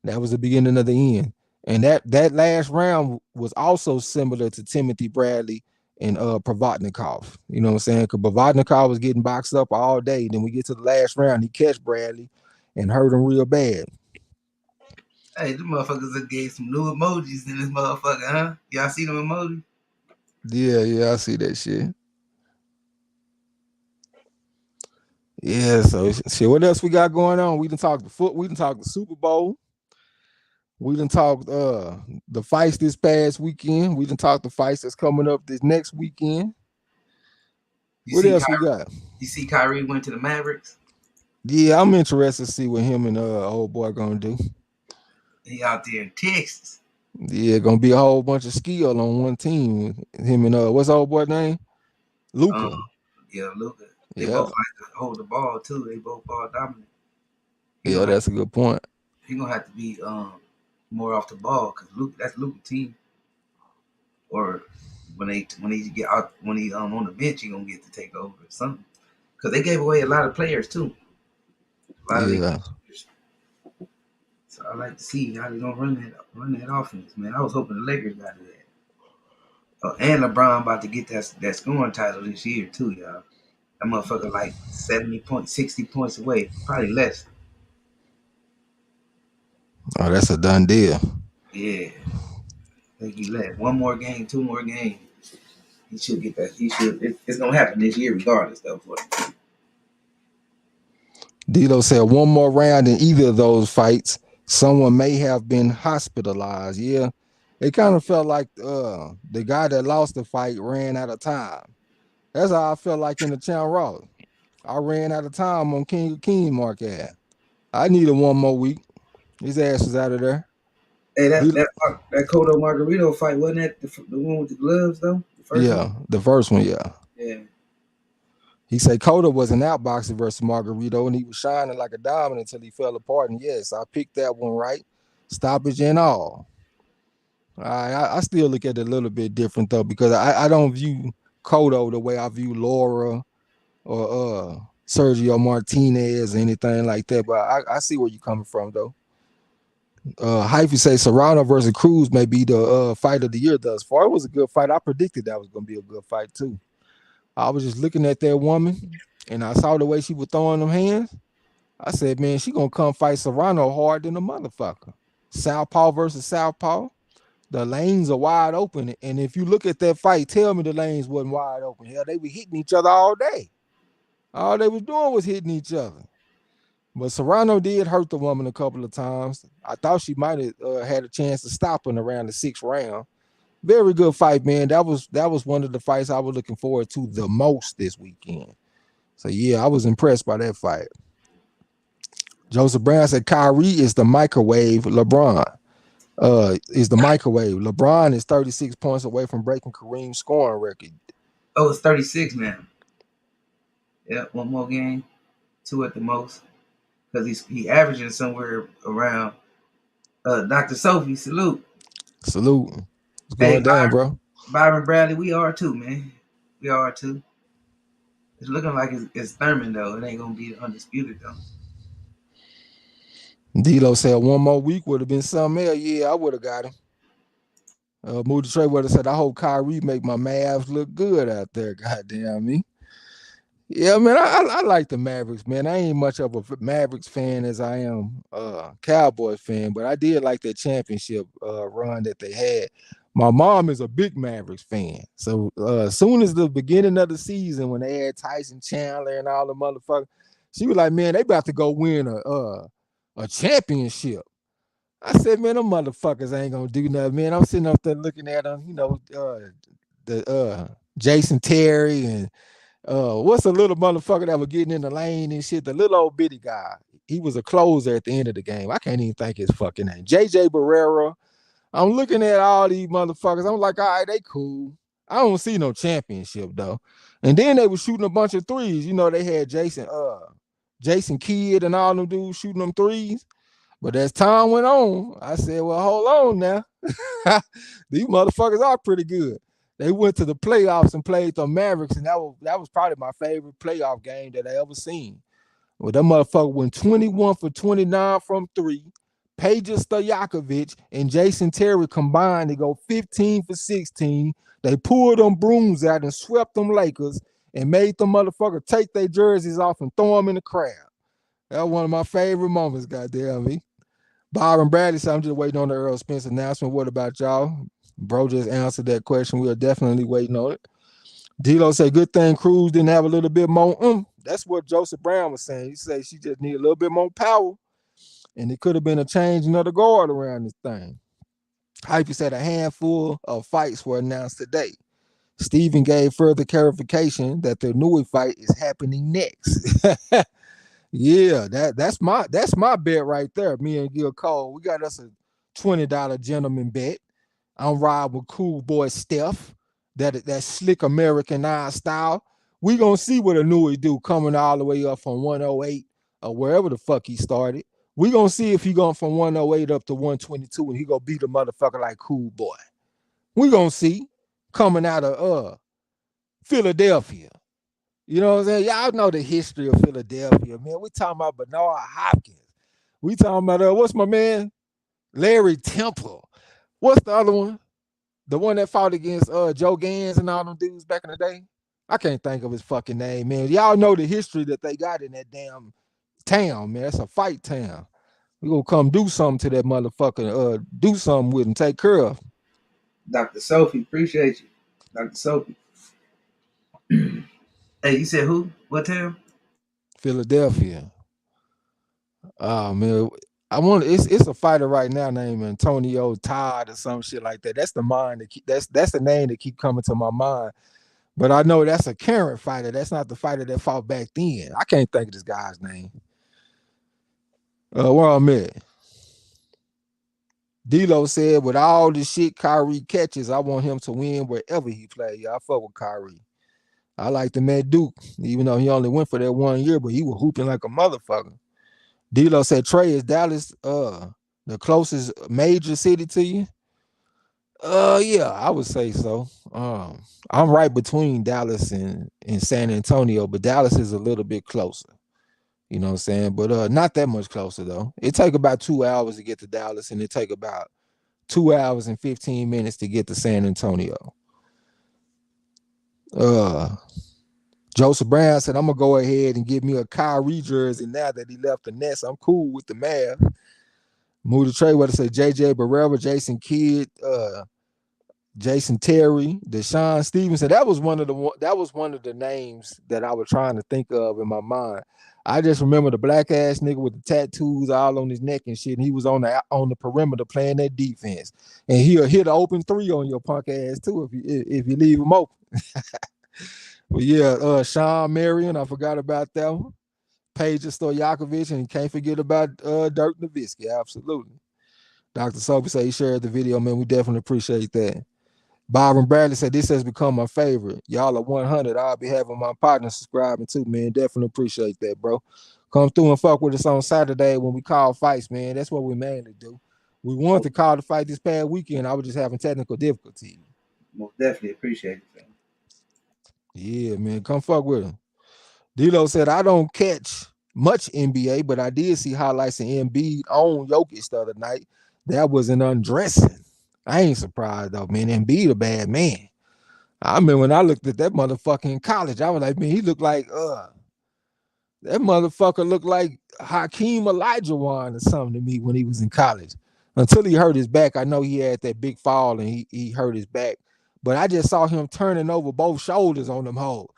that was the beginning of the end. And that last round was also similar to Timothy Bradley and Provodnikov. You know what I'm saying? Because Provodnikov was getting boxed up all day. Then we get to the last round, he catch Bradley and hurt him real bad. Hey, the motherfuckers that gave some new emojis in this motherfucker, huh? Y'all see them emojis? Yeah, I see that shit. Yeah, so shit. What else we got going on? We done talked the foot. We done talked the Super Bowl. We done talked the fights this past weekend. We done talked the fights that's coming up this next weekend. You What see, else we got? you see, Kyrie went to the Mavericks. Yeah, I'm interested to see what him and old boy gonna do. He out there in Texas. Yeah, gonna be a whole bunch of skill on one team. Him and what's old boy name? Um, Luca. yeah, Luka. They Yeah, both like to hold the ball too. They both ball dominant. He yeah, gonna have, that's a good point. he gonna have to be more off the ball because that's Luka team. Or when he get out when he on the bench, he gonna get to take over or something. Because they gave away a lot of players too. A lot of the Yeah, shooters. So I like to see how they gonna run that offense, man. I was hoping the Lakers got to that. And LeBron about to get that scoring title this year too, y'all. That motherfucker like 70 points, 60 points away, probably less. oh, that's a done deal. Yeah, I think he left one more game, two more games. He should get that. He should. It's gonna happen this year, regardless, though. Dito said one more round in either of those fights, someone may have been hospitalized. Yeah, it kind of felt like the guy that lost the fight ran out of time. That's how I felt like in the Chow Raw. I ran out of time on King of King Marquette. I needed one more week. His ass is out of there. Hey, Dito, that Cotto Margarito fight wasn't that the one with the gloves though? The first one. yeah, the first one, yeah. Yeah. He said Coda was an outboxer versus Margarito, and he was shining like a diamond until he fell apart. And yes, I picked that one right, stoppage and all. I still look at it a little bit different though, because I don't view Cotto the way I view Laura or Sergio Martinez or anything like that. But I see where you're coming from though. Hyphy say Serrano versus Cruz may be the fight of the year thus far. It was a good fight. I predicted that was gonna be a good fight too. I was just looking at that woman and I saw the way she was throwing them hands. I said, man, she gonna come fight Serrano hard than a motherfucker. Southpaw versus Southpaw. The lanes are wide open. And if you look at that fight, tell me the lanes wasn't wide open. Hell, they were hitting each other all day. All they was doing was hitting each other. But Serrano did hurt the woman a couple of times. I thought she might have had a chance to stop him around the sixth round. Very good fight, man. That was one of the fights I was looking forward to the most this weekend. So yeah, I was impressed by that fight. Joseph Brown said Kyrie is the microwave. LeBron is the microwave. LeBron is 36 points away from breaking Kareem's scoring record. Oh, it's 36 now. Yeah, one more game, two at the most, because he averaging somewhere around. Dr. Sophie, salute. Salute. It's Hey, going down, bro. Byron Bradley, we are too, man. We are too. It's looking like it's Thurman though. It ain't gonna be undisputed though. D'Lo said one more week would have been something else. Yeah, I would have got him. Moody Trey would have said, I hope Kyrie make my Mavs look good out there. Goddamn me. Yeah, man, I like the Mavericks, man. I ain't much of a Mavericks fan as I am Cowboys fan, but I did like that championship run that they had. My mom is a big Mavericks fan, so as soon as the beginning of the season when they had Tyson Chandler and all the motherfuckers, she was like, "Man, they about to go win a championship." I said, "Man, them motherfuckers ain't gonna do nothing, man." I'm sitting up there looking at them, the Jason Terry and what's the little motherfucker that was getting in the lane and shit? The little old bitty guy. He was a closer at the end of the game. I can't even think his fucking name. JJ Barrera. I'm looking at all these motherfuckers. I'm like, all right, they cool. I don't see no championship though. And then they were shooting a bunch of threes. You know, they had Jason Kidd and all them dudes shooting them threes. But as time went on, I said, well, hold on now. These motherfuckers are pretty good. They went to the playoffs and played the Mavericks, and that was probably my favorite playoff game that I ever seen. Well, that motherfucker went 21 for 29 from three. Peja Stojakovic and Jason Terry combined to go 15 for 16. They pulled them brooms out and swept them Lakers and made them motherfucker take their jerseys off and throw them in the crowd. That was one of my favorite moments, goddamn me. Byron Bradley said, I'm just waiting on the Earl Spence announcement. What about y'all? Bro just answered that question. We are definitely waiting on it. D-Lo said, good thing Cruz didn't have a little bit more. That's what Joseph Brown was saying. He said she just need a little bit more power, and it could have been a change in the guard around this thing. Hype said a handful of fights were announced today. Steven gave further clarification that the Nui fight is happening next. Yeah, that's my bet right there. Me and Gil Cole, we got us a $20 gentleman bet. I'm riding with cool boy Steph, that slick Americanized style. We gonna see what a Nui do coming all the way up from 108 or wherever the fuck he started. We gonna see if he going from 108 up to 122 and he gonna beat a motherfucker like cool boy. We gonna see coming out of Philadelphia. You know what I'm saying? Y'all know the history of Philadelphia, man. We talking about Bernard Hopkins. We talking about what's my man? Larry Temple. What's the other one? The one that fought against Joe Gans and all them dudes back in the day? I can't think of his fucking name, man. Y'all know the history that they got in that damn town, man. It's a fight town. We gonna come do something to that motherfucker, do something with him, take care of him. Dr. Sophie, appreciate you. Dr. Sophie. Hey, you said who? What town? Philadelphia. Oh man, I want it's a fighter right now named Antonio Todd or some shit like that. That's the mind that that's the name that keep coming to my mind. But I know that's a current fighter. That's not the fighter that fought back then. I can't think of this guy's name. Where I'm at. D-Lo said, with all the shit Kyrie catches, I want him to win wherever he plays. Yeah, I fuck with Kyrie. I like him at Duke, even though he only went for that 1 year, but he was hooping like a motherfucker. D-Lo said, Trey, is Dallas the closest major city to you? Yeah, I would say so. I'm right between Dallas and San Antonio, but Dallas is a little bit closer. You know what I'm saying? But not that much closer though. It take about 2 hours to get to Dallas, and it take about 2 hours and 15 minutes to get to San Antonio. Joseph Brown said, I'm gonna go ahead and give me a Kyrie jersey now that he left the Nets. I'm cool with the Mavs. Moody Trey, what I say, JJ Barrera, Jason Kidd, Jason Terry, Deshaun Stevenson. That was one of the names that I was trying to think of in my mind. I just remember the black ass nigga with the tattoos all on his neck and shit. And he was on the perimeter playing that defense, and he'll hit an open three on your punk ass too if you leave him open. But yeah, Sean Marion, I forgot about that one. Peja Stojakovic, and you can't forget about Dirk Nowitzki. Absolutely. Dr. Sophie said he shared the video, man. We definitely appreciate that. Byron Bradley said this has become my favorite. Y'all are 100. I'll be having my partner subscribing too, man. Definitely appreciate that, bro. Come through and fuck with us on Saturday when we call fights, man. That's what we mainly do. We wanted to call the fight this past weekend. I was just having technical difficulty. Most definitely appreciate it, man. Yeah, man. Come fuck with him. D-Lo said, I don't catch much NBA, but I did see highlights of Embiid on Jokic the other night. That was an undressing. I ain't surprised though, man. Embiid a bad man. I remember when I looked at that motherfucker in college, I was like, man, he looked like that motherfucker looked like Hakeem Olajuwon or something to me when he was in college. Until he hurt his back. I know he had that big fall and he hurt his back. But I just saw him turning over both shoulders on them hoes.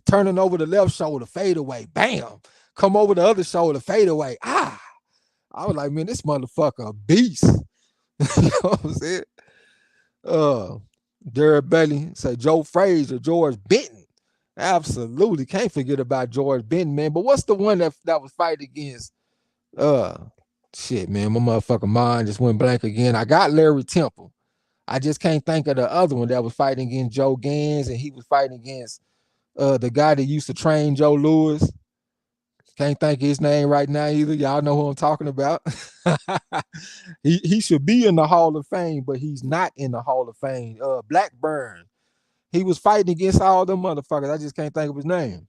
Turning over the left shoulder, fade away. Bam. Come over the other shoulder, fade away. Ah. I was like, man, this motherfucker a beast. You know what I'm saying? Uh Derek Belly say Joe Frazier, George Benton. Absolutely. Can't forget about George Benton, man. But what's the one that was fighting against uh shit, man? My motherfucking mind just went blank again. I got Larry Temple. I just can't think of the other one that was fighting against Joe Gans, and he was fighting against the guy that used to train Joe Lewis. Can't think of his name right now either. Y'all know who I'm talking about. he should be in the Hall of Fame, but he's not in the Hall of Fame. Blackburn. He was fighting against all them motherfuckers. I just can't think of his name.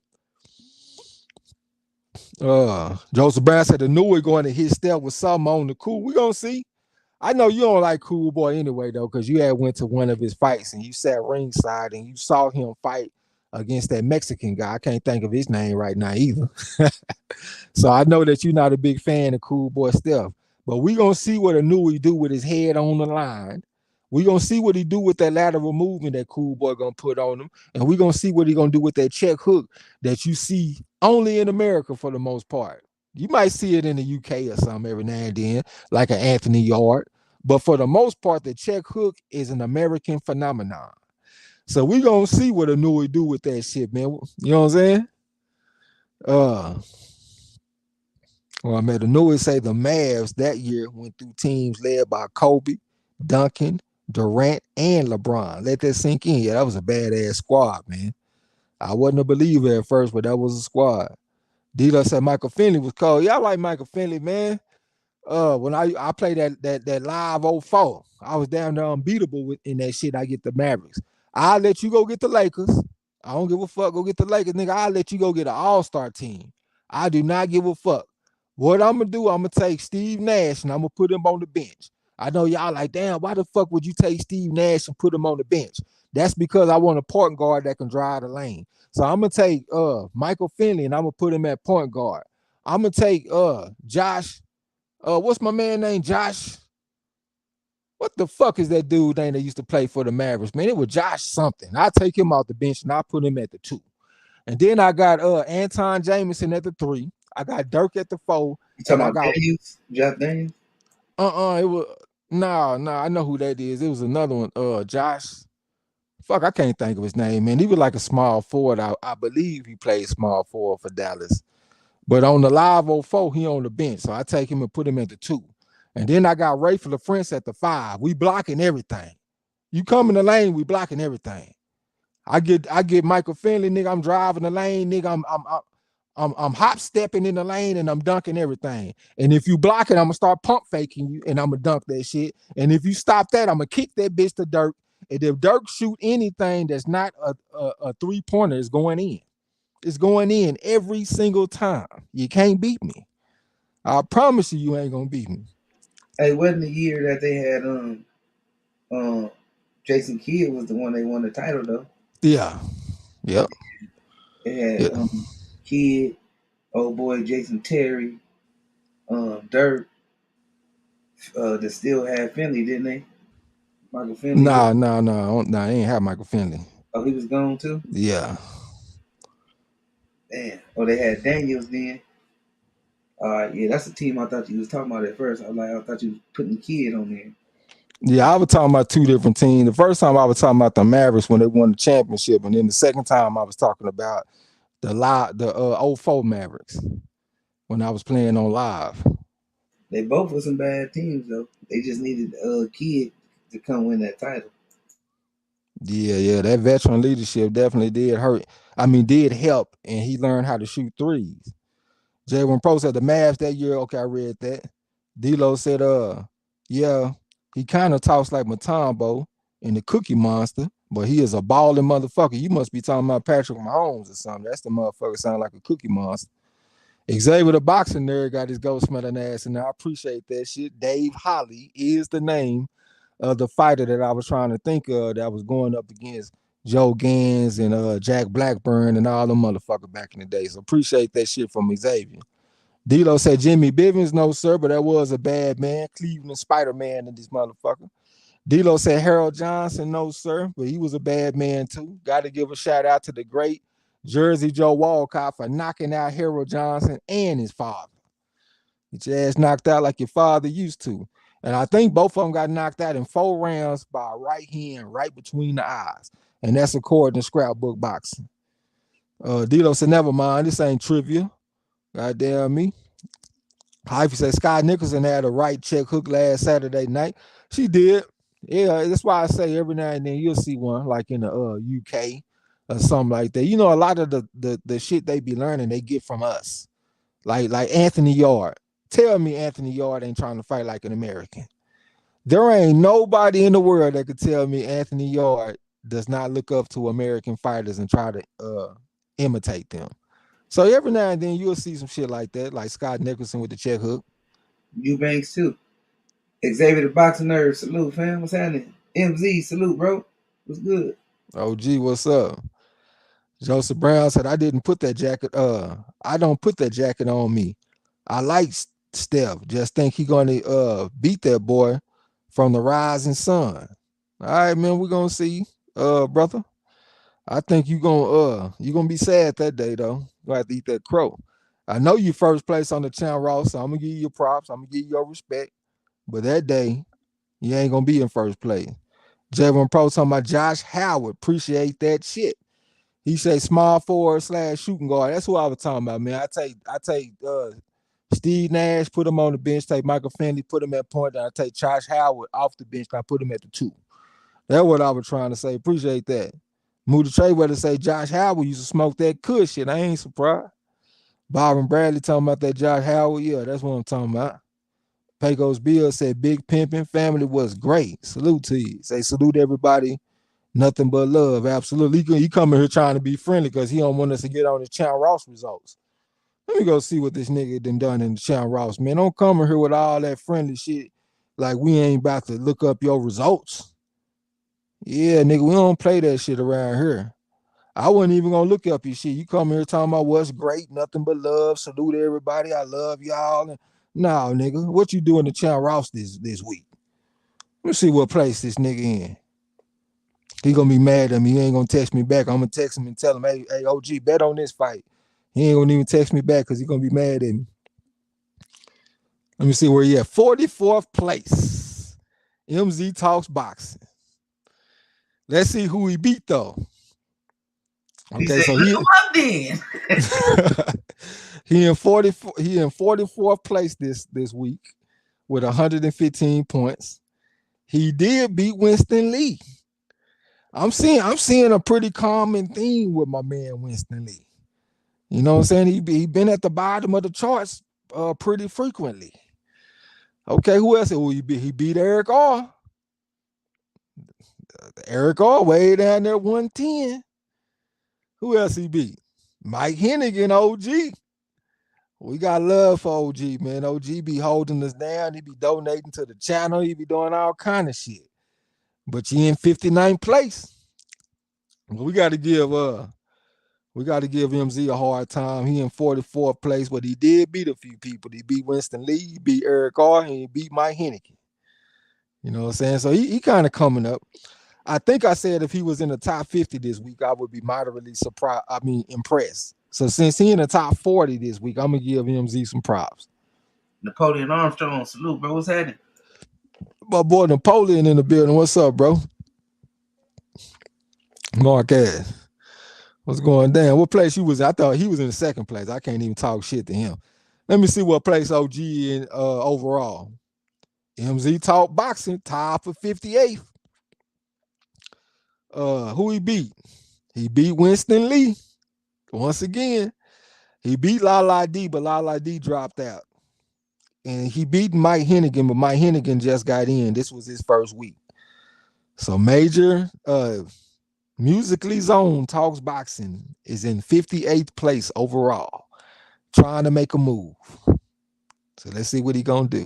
Joseph Brown said the Newey going to his step with something on the cool. We gonna see. I know you don't like Cool Boy anyway though, because you had went to one of his fights and you sat ringside and you saw him fight against that Mexican guy. I can't think of his name right now either. So I know that you're not a big fan of Cool Boy Steph, but we gonna see what Anui do with his head on the line. We gonna see what he do with that lateral movement that Cool Boy gonna put on him, and we gonna see what he gonna do with that check hook that you see only in America for the most part. You might see it in the UK or something every now and then, like an Anthony Yard, but for the most part, the check hook is an American phenomenon. So we gonna see what Anui do with that shit, man. You know what I'm saying? Well, I made Anui say the Mavs that year went through teams led by Kobe, Duncan, Durant, and LeBron. Let that sink in. Yeah, that was a badass squad, man. I wasn't a believer at first, but that was a squad. D-Lo said Michael Finley was cold. Yeah, I like Michael Finley, man. When I played that live 04, I was down there unbeatable in that shit. I get the Mavericks. I'll let you go get the Lakers. I don't give a fuck. Go get the Lakers, nigga. I'll let you go get an all-star team. I do not give a fuck. What I'm gonna do, I'm gonna take Steve Nash and I'm gonna put him on the bench. I know y'all like, damn, why the fuck would you take Steve Nash and put him on the bench? That's because I want a point guard that can drive the lane. So I'm gonna take Michael Finley and I'm gonna put him at point guard. I'm gonna take Josh. What's my man name? Josh. What the fuck is that dude name that used to play for the Mavericks? Man, it was Josh something. I take him off the bench and I put him at the 2. And then I got Anton Jameson at the 3. I got Dirk at the 4. You And talking I about got Daniels? Jeff Daniels? it was I know who that is. It was another one. Josh. Fuck, I can't think of his name, man. He was like a small forward. I believe he played small forward for Dallas. But on the live 04, he on the bench. So I take him and put him at the 2. And then I got Ray for the French at the 5. We blocking everything. You come in the lane, we blocking everything. I get Michael Finley, nigga. I'm driving the lane, nigga. I'm hop stepping in the lane and I'm dunking everything. And if you block it, I'm gonna start pump faking you and I'm gonna dunk that shit. And if you stop that, I'm gonna kick that bitch to Dirk. And if Dirk shoot anything that's not a 3-pointer, it's going in. It's going in every single time. You can't beat me. I promise you, you ain't gonna beat me. Hey, wasn't the year that they had um Jason Kidd was the one they won the title though. Yeah. Yep. They had Yeah. Kidd, old boy Jason Terry, Dirk, they still had Finley, didn't they? Michael Finley. No. I ain't have Michael Finley. Oh, he was gone too? Yeah. Damn. Oh, they had Daniels then. Yeah, that's the team I thought you was talking about at first. I thought you was putting Kidd on there. Yeah, I was talking about 2 different teams. The first time I was talking about the Mavericks when they won the championship, and then the second time I was talking about the 04 Mavericks when I was playing on live. They both were some bad teams though. They just needed Kidd to come win that title. Yeah, that veteran leadership definitely did hurt. I mean, did help, and he learned how to shoot threes. J1 Pro said the Mavs that year. Okay, I read that. D-Lo said, yeah, he kind of talks like Matumbo in the Cookie Monster, but he is a balling motherfucker. You must be talking about Patrick Mahomes or something. That's the motherfucker sound like a Cookie Monster. Xavier the boxing nerd got his ghost smelling ass, and I appreciate that shit. Dave Holly is the name of the fighter that I was trying to think of that was going up against Joe Gans and Jack Blackburn and all them motherfuckers back in the day. So appreciate that shit from Xavier. D'Lo said Jimmy Bivens, no sir, but that was a bad man. Cleveland Spider-Man in this motherfucker. D'Lo said Harold Johnson, no sir, but he was a bad man too. Got to give a shout out to the great Jersey Joe Walcott for knocking out Harold Johnson and his father. Get your ass knocked out like your father used to. And I think both of them got knocked out in 4 rounds by a right hand right between the eyes. And that's according to scrapbook boxing. D'Lo said, never mind, this ain't trivia. Goddamn me. Hyphy said Scott Nicholson had a right check hook last Saturday night. She did. Yeah, that's why I say every now and then you'll see one like in the UK or something like that. You know, a lot of the shit they be learning they get from us. Like Anthony Yard. Tell me Anthony Yard ain't trying to fight like an American. There ain't nobody in the world that could tell me Anthony Yard does not look up to American fighters and try to imitate them. So every now and then you'll see some shit like that, like Scott Nicholson with the check hook. Eubanks too. Xavier the boxing nerd, salute fam. What's happening? MZ, salute, bro. What's good? Oh gee, what's up? Joseph Brown said I didn't put that jacket. I don't put that jacket on me. I like Steph. Just think he gonna beat that boy from the rising sun. All right, man. We're gonna see, brother. I think you gonna be sad that day though. You gonna have to eat that crow. I know you first place on the Chan Ross, so I'm gonna give you your props. I'm gonna give you your respect. But that day, you ain't gonna be in first place. Javon Pro talking about Josh Howard. Appreciate that shit. He said small forward / shooting guard. That's what I was talking about, man. I take Steve Nash, put him on the bench, take Michael Finley, put him at point, and I take Josh Howard off the bench, and I put him at the 2. That's what I was trying to say. Appreciate that. Moody Trayweather say Josh Howard used to smoke that kush shit. I ain't surprised. Byron Bradley talking about that Josh Howard. Yeah, that's what I'm talking about. Pecos Bill said Big Pimpin' family was great. Salute to you. Say salute everybody. Nothing but love. Absolutely. He coming here trying to be friendly because he don't want us to get on his Chan Ross results. Let me go see what this nigga done in the Chan Ross, man. Don't come in here with all that friendly shit like we ain't about to look up your results. Yeah, nigga, we don't play that shit around here. I wasn't even gonna look up your shit. You come here talking about what's great, nothing but love. Salute everybody. I love y'all. No, nigga, what you doing to Chan Ross this week? Let me see what place this nigga in. He gonna be mad at me. He ain't gonna text me back. I'm gonna text him and tell him, hey, OG, bet on this fight. He ain't gonna even text me back because he gonna be mad at me. Let me see where he at. 44th place. MZ Talks Boxing. Let's see who he beat though. Okay, so he he in 44th place this week with 115 points. He did beat Winston Lee. I'm seeing a pretty common theme with my man Winston Lee. You know what I'm saying? He been at the bottom of the charts pretty frequently. Okay, who else will he beat? He beat Eric R. Eric R way down there 110. Who else he beat? Mike Hennigan, OG. We got love for OG, man. OG be holding us down. He be donating to the channel. He be doing all kind of shit. But you in 59th place. We got to give MZ a hard time. He in 44th place, but he did beat a few people. He beat Winston Lee, he beat Eric R, and he beat Mike Hennigan. You know what I'm saying? So he kind of coming up. I think I said if he was in the top 50 this week, I would be moderately impressed. So since he in the top 40 this week, I'm gonna give MZ some props. Napoleon Armstrong, salute, bro. What's happening? My boy Napoleon in the building. What's up, bro? Marquez. What's going down? What place he was? I thought he was in the 2nd place. I can't even talk shit to him. Let me see what place OG in overall. MZ Talk Boxing, tied for 58th. Who he beat? He beat Winston Lee. Once again, he beat Lala D, but Lala D dropped out. And he beat Mike Hennigan, but Mike Hennigan just got in. This was his first week. So Major Musically Zone Talks Boxing is in 58th place overall, trying to make a move. So let's see what he gonna do.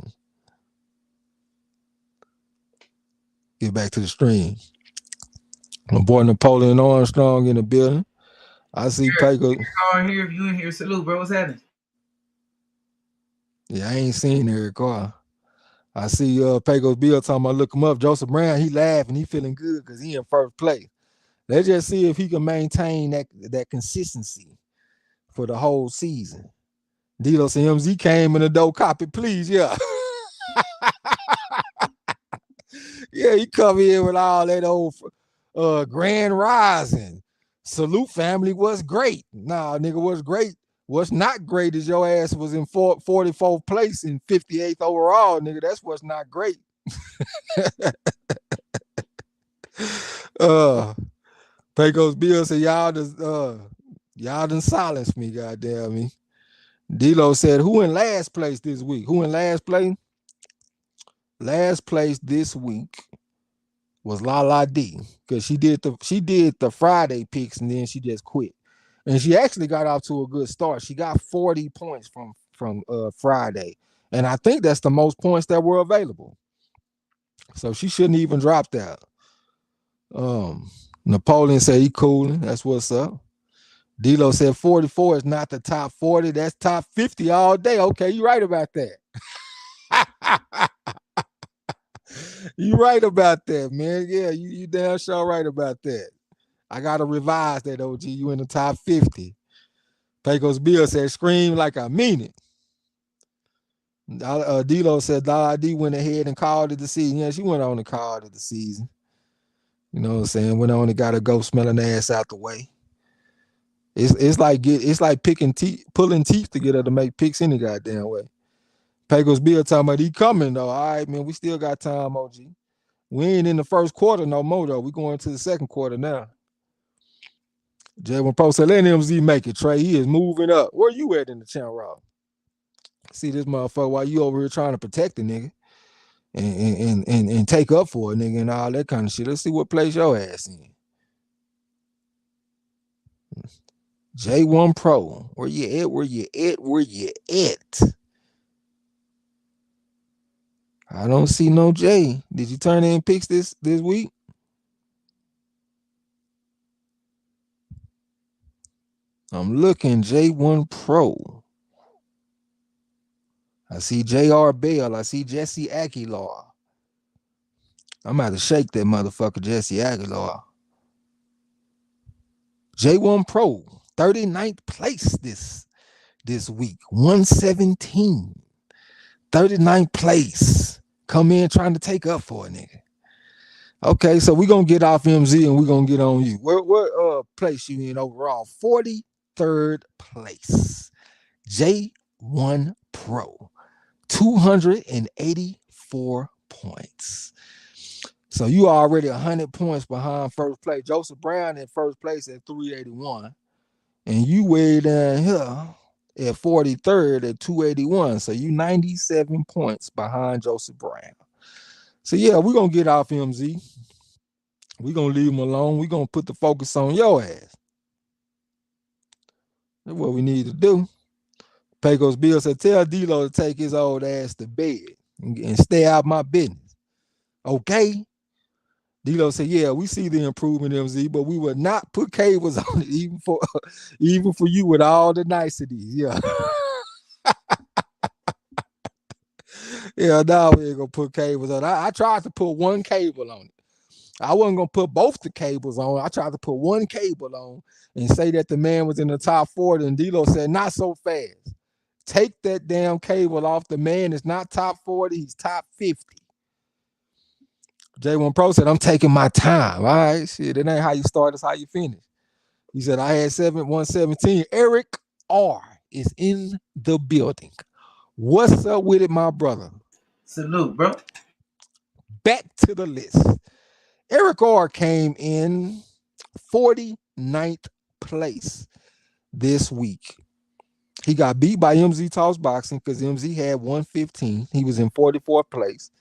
Get back to the stream. My boy Napoleon Armstrong in the building. I see Eric, Pecos. Carr here. If you in here, salute, bro. What's happening? Yeah, I ain't seen Eric Carr. I see Pecos Bill talking about look him up. Joseph Brown, he laughing, he feeling good because he in first place. Let's just see if he can maintain that consistency for the whole season. Delos and MZ came in the door, copy, please, yeah. Yeah, he come in with all that old grand rising. Salute family was great. Nah, nigga, what's great? What's not great is your ass was in 44th place in 58th overall, nigga. That's what's not great. Pecos Bill said, y'all done silenced me, goddamn me. D-Lo said, who in last place this week? Who in last place? Last place this week was La La D, because she did the Friday picks and then she just quit. And she actually got off to a good start. She got 40 points from Friday. And I think that's the most points that were available. So she shouldn't even drop that. Napoleon said he cooling. That's what's up. D-Lo said 44 is not the top 40. That's top 50 all day. Okay, you right about that. You right about that, man. Yeah, you damn sure right about that. I gotta revise that, OG. You in the top 50. Pecos Bill said, scream like I mean it. D-Lo said Dollar D went ahead and called it the season. Yeah, she went on and called it the season. You know what I'm saying? Went on and got a go smelling ass out the way. It's like pulling teeth to get her to make picks any goddamn way. Pecos Bill talking about he coming though. All right, man, we still got time, OG. We ain't in the first quarter no more though. We going to the second quarter now. J1 Pro said, let MZ make it, Trey. He is moving up. Where you at in the channel, Rob? See this motherfucker while you over here trying to protect the nigga and take up for a nigga and all that kind of shit. Let's see what place your ass in. J1 Pro. Where you at? Where you at? Where you at? I don't see no J. Did you turn in picks this week? I'm looking, J1 Pro. I see J.R. Bell. I see Jesse Aguilar. I'm about to shake that motherfucker, Jesse Aguilar. J1 Pro, 39th place this week, 117. 39th place. Come in trying to take up for a nigga. Okay, so we're going to get off MZ and we're going to get on you. What place you in overall? 43rd place. J1 Pro. 284 points. So you already 100 points behind first place. Joseph Brown in first place at 381. And you way down here at 43rd at 281. So you 97 points behind Joseph Brown. So yeah, we're going to get off MZ. We're going to leave him alone. We're going to put the focus on your ass. That's what we need to do. Pecos Bill said, tell D-Lo to take his old ass to bed and stay out my business. Okay? D-Lo said, yeah, we see the improvement, MZ, but we would not put cables on it, even for you with all the niceties. Yeah. Yeah, now we ain't gonna put cables on it. I tried to put one cable on it. I wasn't gonna put both the cables on. I tried to put one cable on and say that the man was in the top 40, and D-Lo said, not so fast. Take that damn cable off. The man is not top 40, he's top 50. J1 Pro said, I'm taking my time. All right, shit, it ain't how you start, it's how you finish. He said, I had 117. Eric R is in the building. What's up with it, my brother? Salute, bro. Back to the list. Eric R came in 49th place this week. He got beat by MZ Toss Boxing because MZ had 115. He was in 44th place.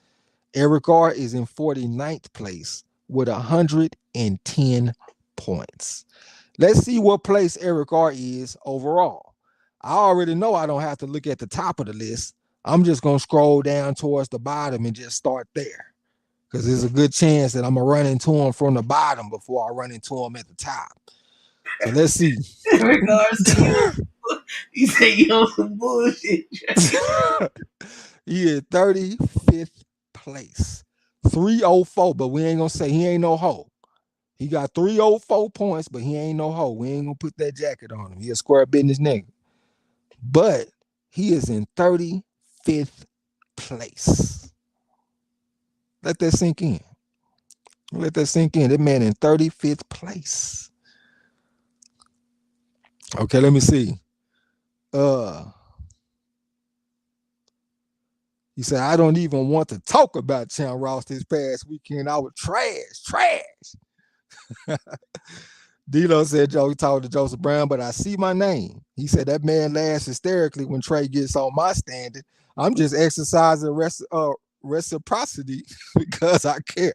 Eric R is in 49th place with 110 points. Let's see what place Eric R is overall. I already know I don't have to look at the top of the list. I'm just going to scroll down towards the bottom and just start there. because there's a good chance that I'm gonna run into him from the bottom before I run into him at the top. So let's see. In regards to you say you on some bullshit. He is 35th place. 304, but we ain't gonna say he ain't no hoe. He got 304 points, but he ain't no hoe. We ain't gonna put that jacket on him. He a square business nigga. But he is in 35th place. Let that sink in. Let that sink in. That man in 35th place. Okay, let me see. He said, I don't even want to talk about Chan Ross this past weekend. I was trash. D-Lo said, Joe, he talked to Joseph Brown, but I see my name. He said, that man laughs hysterically when Trey gets on my standard. I'm just exercising reciprocity because I care.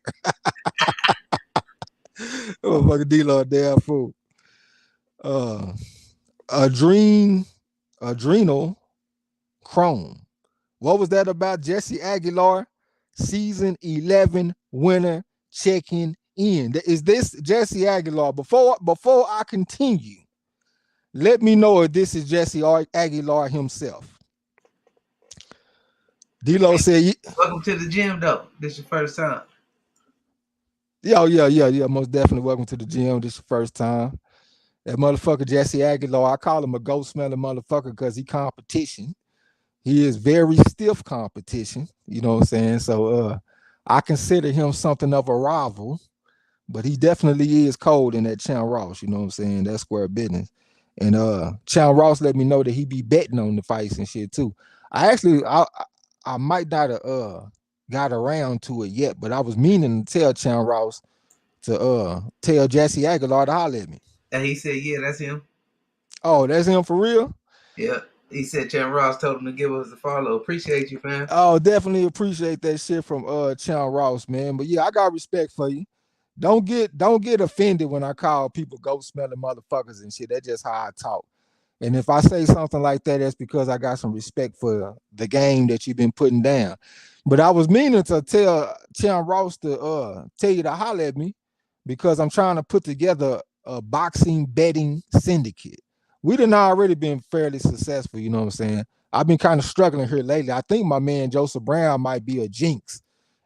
Oh, fucking D-Lo, a damn fool. Adrenal Chrome. What was that about Jesse Aguilar? Season 11 winner checking in. Is this Jesse Aguilar? Before I continue, let me know if this is Jesse Aguilar himself. D-Lo said, welcome to the gym, though. This your first time. Yeah. Most definitely welcome to the gym. This your first time. That motherfucker Jesse Aguilar, I call him a ghost smelling motherfucker because he competition. He is very stiff competition. You know what I'm saying? So I consider him something of a rival, but he definitely is cold in that Chan Ross. You know what I'm saying? That's square business. And Chan Ross let me know that he be betting on the fights and shit too. I might not have got around to it yet, but I was meaning to tell Chan Ross to tell Jesse Aguilar to holler at me. And he said, yeah, that's him. Oh, that's him for real? Yeah. He said Chan Ross told him to give us a follow. Appreciate you, fam. Oh, definitely appreciate that shit from Chan Ross, man. But yeah, I got respect for you. Don't get offended when I call people ghost smelling motherfuckers and shit. That's just how I talk. And if I say something like that, that's because I got some respect for the game that you've been putting down. But I was meaning to tell Chan Ross to tell you to holler at me because I'm trying to put together a boxing betting syndicate. We done already been fairly successful, you know what I'm saying? I've been kind of struggling here lately. I think my man Joseph Brown might be a jinx.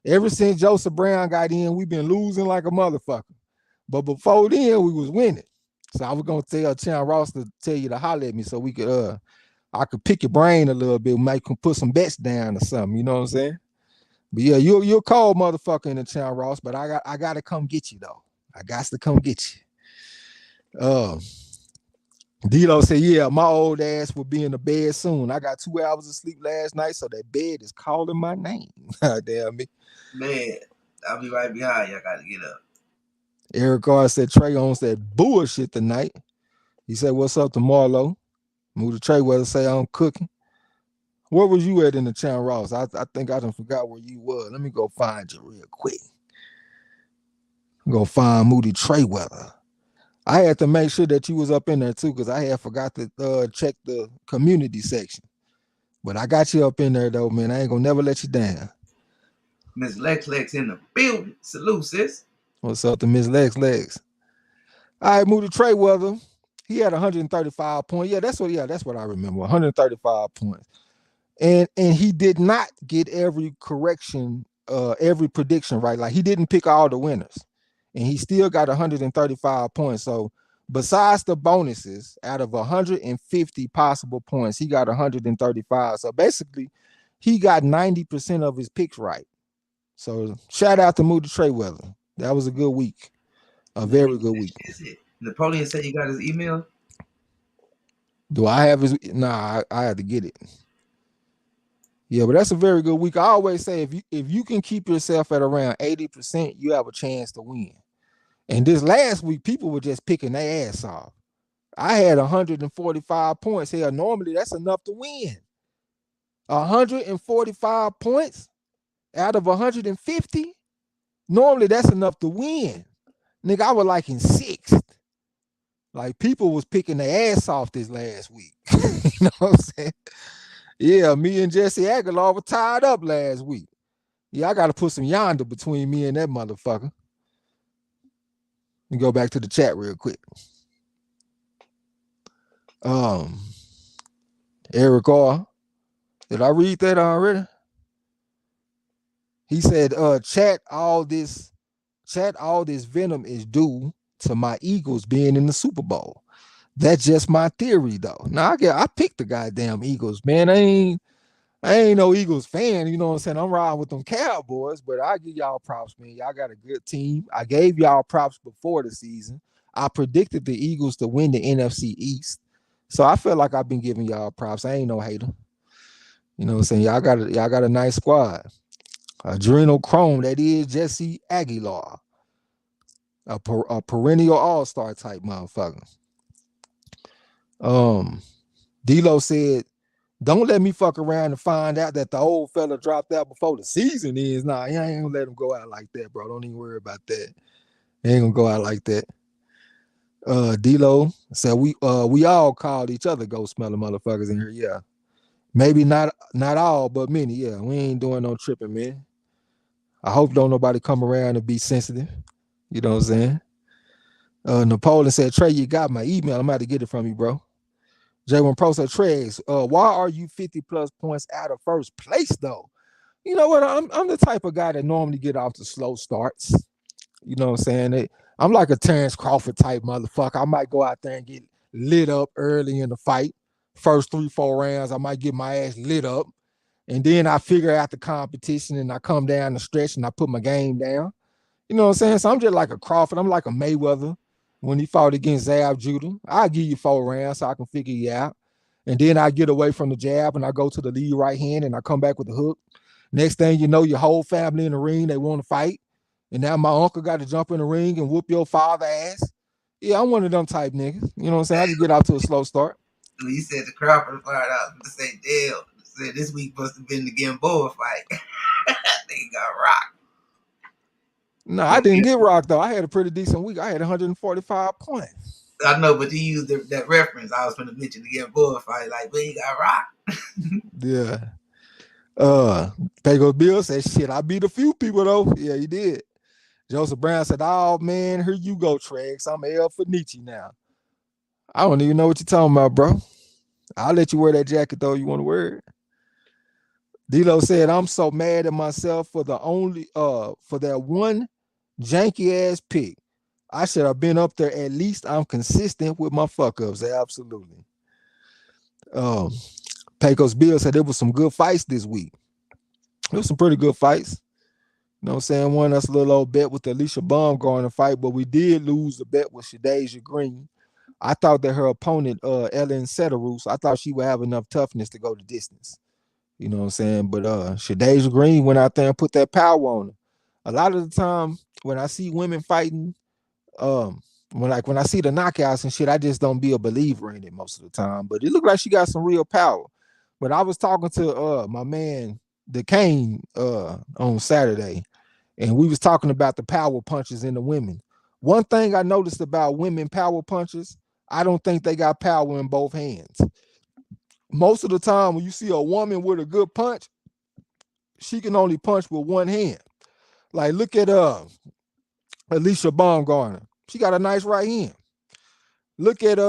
Ever since Joseph Brown got in, we've been losing like a motherfucker. But before then, we was winning. So I was gonna tell Chan Ross to tell you to holler at me so we could I could pick your brain a little bit, make him put some bets down or something, you know what I'm saying? But yeah, you're a cold motherfucker in the Chan Ross, but I gotta come get you though. I got to come get you. D-Lo said, yeah, my old ass will be in the bed soon. I got 2 hours of sleep last night, so that bed is calling my name. Damn me. Man, I'll be right behind you. I got to get up. Eric Carr said Trey owns that bullshit tonight. He said, what's up to Marlo? Moody Trey Weather say I'm cooking. Where was you at in the Chan Ross? I think I done forgot where you was. Let me go find you real quick. Go find Moody Trey Weather. I had to make sure that you was up in there too, because I had forgot to check the community section. But I got you up in there though, man. I ain't gonna never let you down. Miss Lex in the building. Salute, sis. What's up to Miss Lex? All right, Moody Trey Weather. He had 135 points. Yeah, that's what I remember. 135 points. And he did not get every correction, every prediction right. Like he didn't pick all the winners. And he still got 135 points. So besides the bonuses, out of 150 possible points, he got 135. So basically, he got 90% of his picks right. So shout out to Moody Trey Weather. That was a good week. A very good week. Napoleon said you got his email? Do I have his? Nah, I had to get it. Yeah, but that's a very good week. I always say if you can keep yourself at around 80%, you have a chance to win. And this last week, people were just picking their ass off. I had 145 points. Hell, normally that's enough to win. 145 points out of 150. Normally that's enough to win. Nigga, I was like in 6th. Like people was picking their ass off this last week. You know what I'm saying? Yeah, me and Jesse Aguilar were tied up last week. Yeah, I gotta put some yonder between me and that motherfucker. And go back to the chat real quick. Um, Eric R. Did I read that already? He said, chat all this venom is due to my Eagles being in the Super Bowl. That's just my theory though. Now I picked the goddamn Eagles, man. I ain't no Eagles fan, you know what I'm saying? I'm riding with them Cowboys, but I give y'all props, man. Y'all got a good team. I gave y'all props before the season. I predicted the Eagles to win the NFC East. So I feel like I've been giving y'all props. I ain't no hater. You know what I'm saying? Y'all got a nice squad. Adrenal Chrome, that is Jesse Aguilar, a perennial all-star type motherfucker. D-Lo said, don't let me fuck around and find out that the old fella dropped out before the season is. Nah, I ain't gonna let him go out like that, bro. Don't even worry about that. He ain't gonna go out like that. D-Lo said we all called each other ghost smelling motherfuckers in here. Yeah. Maybe not all, but many. Yeah. We ain't doing no tripping, man. I hope don't nobody come around and be sensitive. You know what I'm saying? Napoleon said, Trey, you got my email. I'm about to get it from you, bro. J1 Pro said, Trey, why are you 50 plus points out of first place though? You know what? I'm the type of guy that normally get off to slow starts. You know what I'm saying? I'm like a Terrence Crawford type motherfucker. I might go out there and get lit up early in the fight. First 3-4 rounds, I might get my ass lit up. And then I figure out the competition and I come down the stretch and I put my game down. You know what I'm saying? So I'm just like a Crawford. I'm like a Mayweather when he fought against Zab Judah. I'll give you 4 rounds so I can figure you out. And then I get away from the jab and I go to the lead right hand and I come back with the hook. Next thing you know, your whole family in the ring, they want to fight. And now my uncle got to jump in the ring and whoop your father ass. Yeah, I'm one of them type niggas. You know what I'm saying? I just get out to a slow start. When you said the Crawford fired out, to say, damn, said this week must have been the Gamboa fight. They got rocked. No, I didn't get rocked though. I had a pretty decent week. I had 145 points. I know, but you used that reference. I was going to mention the Gamboa fight, like, but he got rocked. Yeah. Pego Bill said, shit, I beat a few people though. Yeah, he did. Joseph Brown said, oh man, here you go, Trex. I'm El Fenici now. I don't even know what you're talking about, bro. I'll let you wear that jacket though. You want to wear it? D-Lo said, I'm so mad at myself for that one janky ass pick. I should have been up there. At least I'm consistent with my fuck ups. Absolutely. Pecos Bill said there was some good fights this week. There was some pretty good fights. You know what I'm saying? Won us a little old bet with the Alicia Baumgartner fight, but we did lose the bet with Shadeja Green. I thought that her opponent, Ellen Sederus, I thought she would have enough toughness to go the distance. You know what I'm saying? But Shadeja Green went out there and put that power on her. A lot of the time when I see women fighting, when I see the knockouts and shit, I just don't be a believer in it most of the time. But it looked like she got some real power. But I was talking to my man DeCane on Saturday, and we was talking about the power punches in the women. One thing I noticed about women power punches, I don't think they got power in both hands. Most of the time when you see a woman with a good punch, she can only punch with one hand. Like look at Alicia Baumgartner. She got a nice right hand. Look at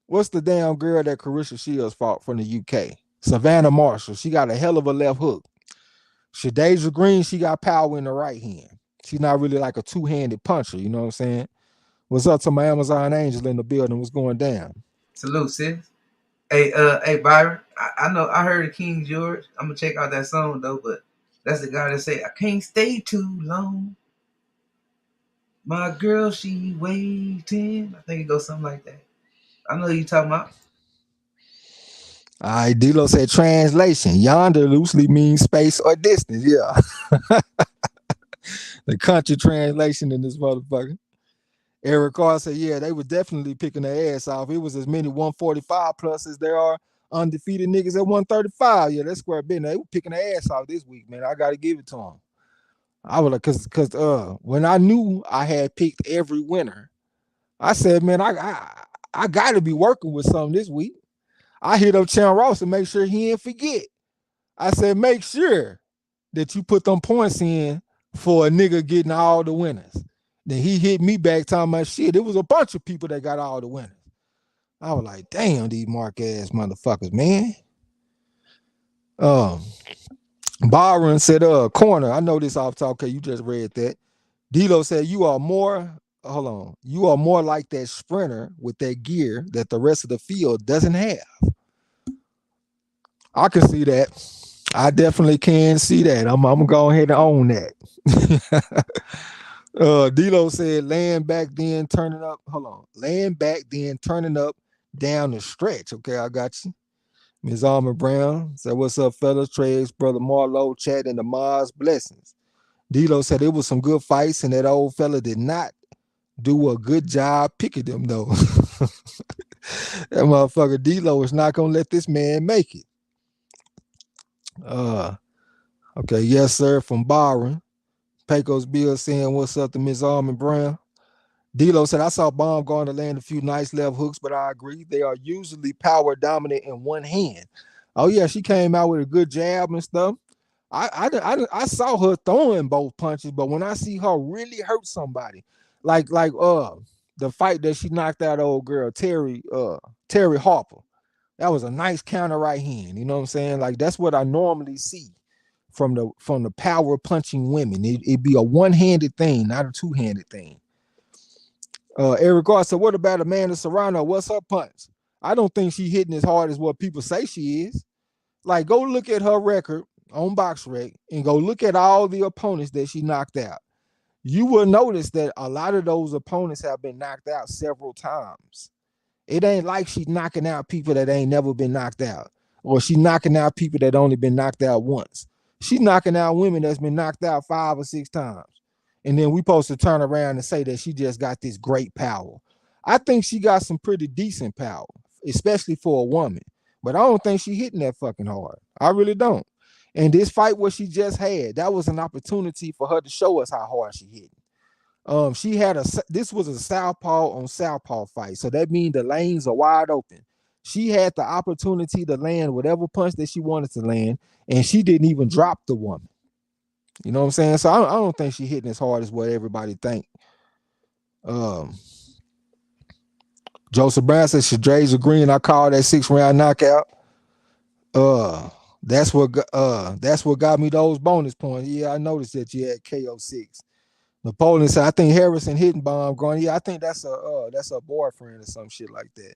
what's the damn girl that Carissa Shields fought from the UK? Savannah Marshall. She got a hell of a left hook. Shadeja Green, she got power in the right hand. She's not really like a two-handed puncher, you know what I'm saying? What's up to my Amazon Angel in the building? What's going down? Salute, sis. Hey, Byron. I know I heard of King George. I'm gonna check out that song though, but that's the guy that say I can't stay too long. My girl, she waiting. I think it goes something like that. I know who you talking about. All right, D-Lo said translation. Yonder loosely means space or distance. Yeah. The country translation in this motherfucker. Eric Carr said, yeah, they were definitely picking their ass off. It was as many 145 plus as there are undefeated niggas at 135. Yeah, that's square business. They were picking their ass off this week, man. I got to give it to them. I was like, cause when I knew I had picked every winner, I said, man, I got to be working with something this week. I hit up Chan Ross and make sure he didn't forget. I said, make sure that you put them points in for a nigga getting all the winners. Then he hit me back talking about shit. It was a bunch of people that got all the winners. I was like, damn, these mark ass motherfuckers, man. Byron said, corner. I know this off top. Okay, you just read that. D'Lo said, you are more, hold on, you are more like that sprinter with that gear that the rest of the field doesn't have. I can see that. I definitely can see that. I'm gonna go ahead and own that. D'Lo said, laying back then turning up. Hold on, laying back then turning up down the stretch. Okay, I got you. Ms. Alma Brown said, what's up, fellas? Trey's brother Marlo, Chad, and the Mars blessings. D'Lo said it was some good fights, and that old fella did not do a good job picking them though. That motherfucker D'Lo is not gonna let this man make it. Okay, yes, sir, from Byron. Pecos Bill saying, what's up to Ms. Almond Brown? D'Lo said, I saw Bomb going to land a few nice left hooks, but I agree. They are usually power dominant in one hand. Oh, yeah, she came out with a good jab and stuff. I saw her throwing both punches, but when I see her really hurt somebody, like the fight that she knocked out old girl, Terry Harper, that was a nice counter right hand. You know what I'm saying? Like that's what I normally see from the power punching women. It'd be a one-handed thing, not a two-handed thing. Eric Gar said, what about Amanda Serrano? What's her punch? I don't think she hitting as hard as what people say she is. Like, go look at her record on BoxRec and go look at all the opponents that she knocked out. You will notice that a lot of those opponents have been knocked out several times. It ain't like she's knocking out people that ain't never been knocked out, or she's knocking out people that only been knocked out once. She's knocking out women that's been knocked out 5 or 6 times. And then we supposed to turn around and say that she just got this great power. I think she got some pretty decent power, especially for a woman. But I don't think she hitting that fucking hard. I really don't. And this fight what she just had, that was an opportunity for her to show us how hard she hitting. She had this was a southpaw on southpaw fight. So that means the lanes are wide open. She had the opportunity to land whatever punch that she wanted to land, and she didn't even drop the woman. You know what I'm saying? So I don't think she's hitting as hard as what everybody think. Joseph Brown says Shadra's agreeing. I call that 6-round knockout. That's what got me those bonus points. Yeah, I noticed that you had KO6. Napoleon said, I think Harrison hitting Bomb going. Yeah, I think that's a boyfriend or some shit like that.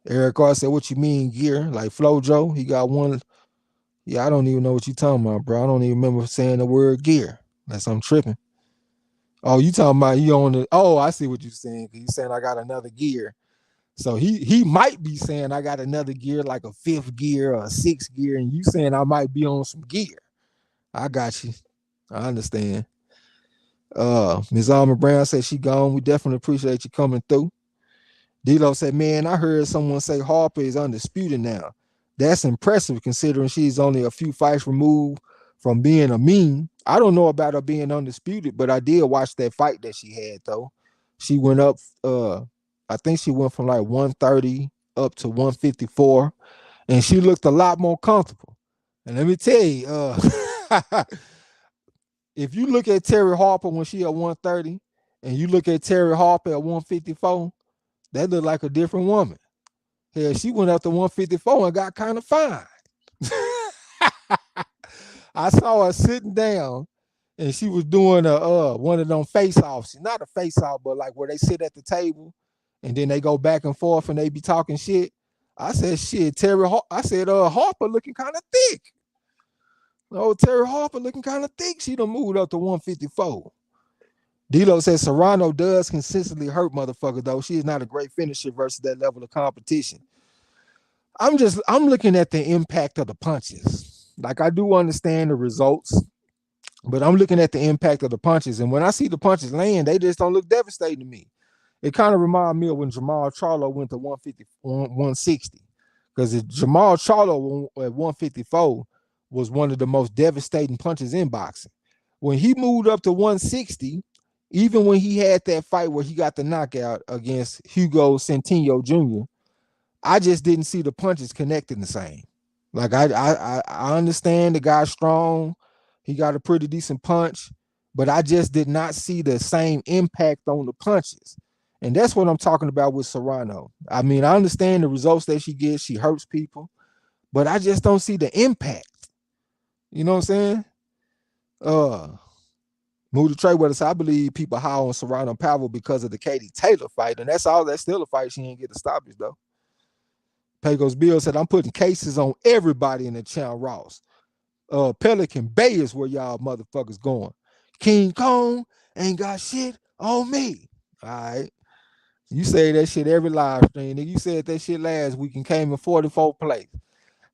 Eric R said, what you mean gear? Like Flojo? He got one. Yeah, I don't even know what you talking about, bro. I don't even remember saying the word gear. Unless I'm tripping. Oh, you talking about you on the? Oh, I see what you're saying. You saying I got another gear. So he might be saying I got another gear, like a 5th gear or a 6th gear, and you saying I might be on some gear. I got you. I understand. Ms. Alma Brown said she gone. We definitely appreciate you coming through. D'Lo said, man, I heard someone say Harper is undisputed now. That's impressive considering she's only a few fights removed from being a meme. I don't know about her being undisputed, but I did watch that fight that she had, though. She went up, I think she went from like 130 up to 154, and she looked a lot more comfortable. And let me tell you, if you look at Terry Harper when she at 130, and you look at Terry Harper at 154, that looked like a different woman. Hell, she went up to 154 and got kind of fine. I saw her sitting down and she was doing one of them face-offs. Not a face-off, but like where they sit at the table and then they go back and forth and they be talking shit. I said, shit, Harper looking kind of thick. Oh, Terry Harper looking kind of thick. She done moved up to 154. D'Lo says Serrano does consistently hurt motherfuckers, though. She is not a great finisher versus that level of competition. I'm looking at the impact of the punches. Like, I do understand the results, but I'm looking at the impact of the punches. And when I see the punches land, they just don't look devastating to me. It kind of reminds me of when Jamal Charlo went to 160. Because Jamal Charlo at 154 was one of the most devastating punches in boxing. When he moved up to 160, even when he had that fight where he got the knockout against Hugo Centeno Jr., I just didn't see the punches connecting the same. Like I understand the guy's strong. He got a pretty decent punch, but I just did not see the same impact on the punches. And that's what I'm talking about with Serrano. I mean, I understand the results that she gets. She hurts people, but I just don't see the impact. You know what I'm saying? Uh Move to trade with us. I believe people high on Serrano Powell because of the Katie Taylor fight, and that's all. That's still a fight she ain't get to stop it though. Pecos Bill said, I'm putting cases on everybody in the channel Ross. Pelican Bay is where y'all motherfuckers going. King Kong ain't got shit on me. All right. You say that shit every live stream. Nigga, you said that shit last week and came in 44th place.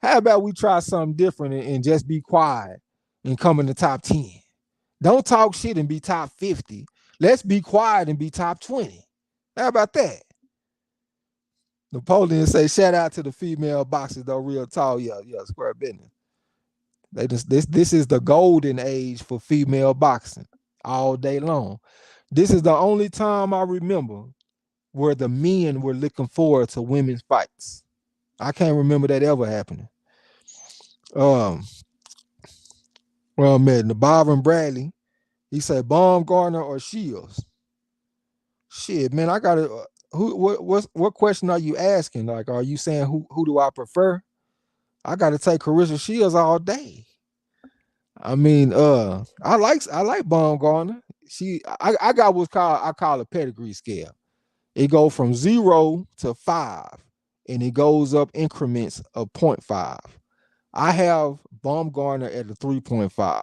How about we try something different and just be quiet and come in the top 10? Don't talk shit and be top 50. Let's be quiet and be top 20. How about that? Napoleon say, shout out to the female boxers, though, real tall. Yeah, square business. They just this is the golden age for female boxing all day long. This is the only time I remember where the men were looking forward to women's fights. I can't remember that ever happening. Well, man, the Byron Bradley, he said Baumgartner or Shields. Shit, man, I gotta. What question are you asking? Like, are you saying who do I prefer? I gotta take Carissa Shields all day. I mean, I like Baumgartner. I got what's called I call a pedigree scale. It goes from 0 to 5, and it goes up increments of 0.5. I have Baumgartner at a 3.5.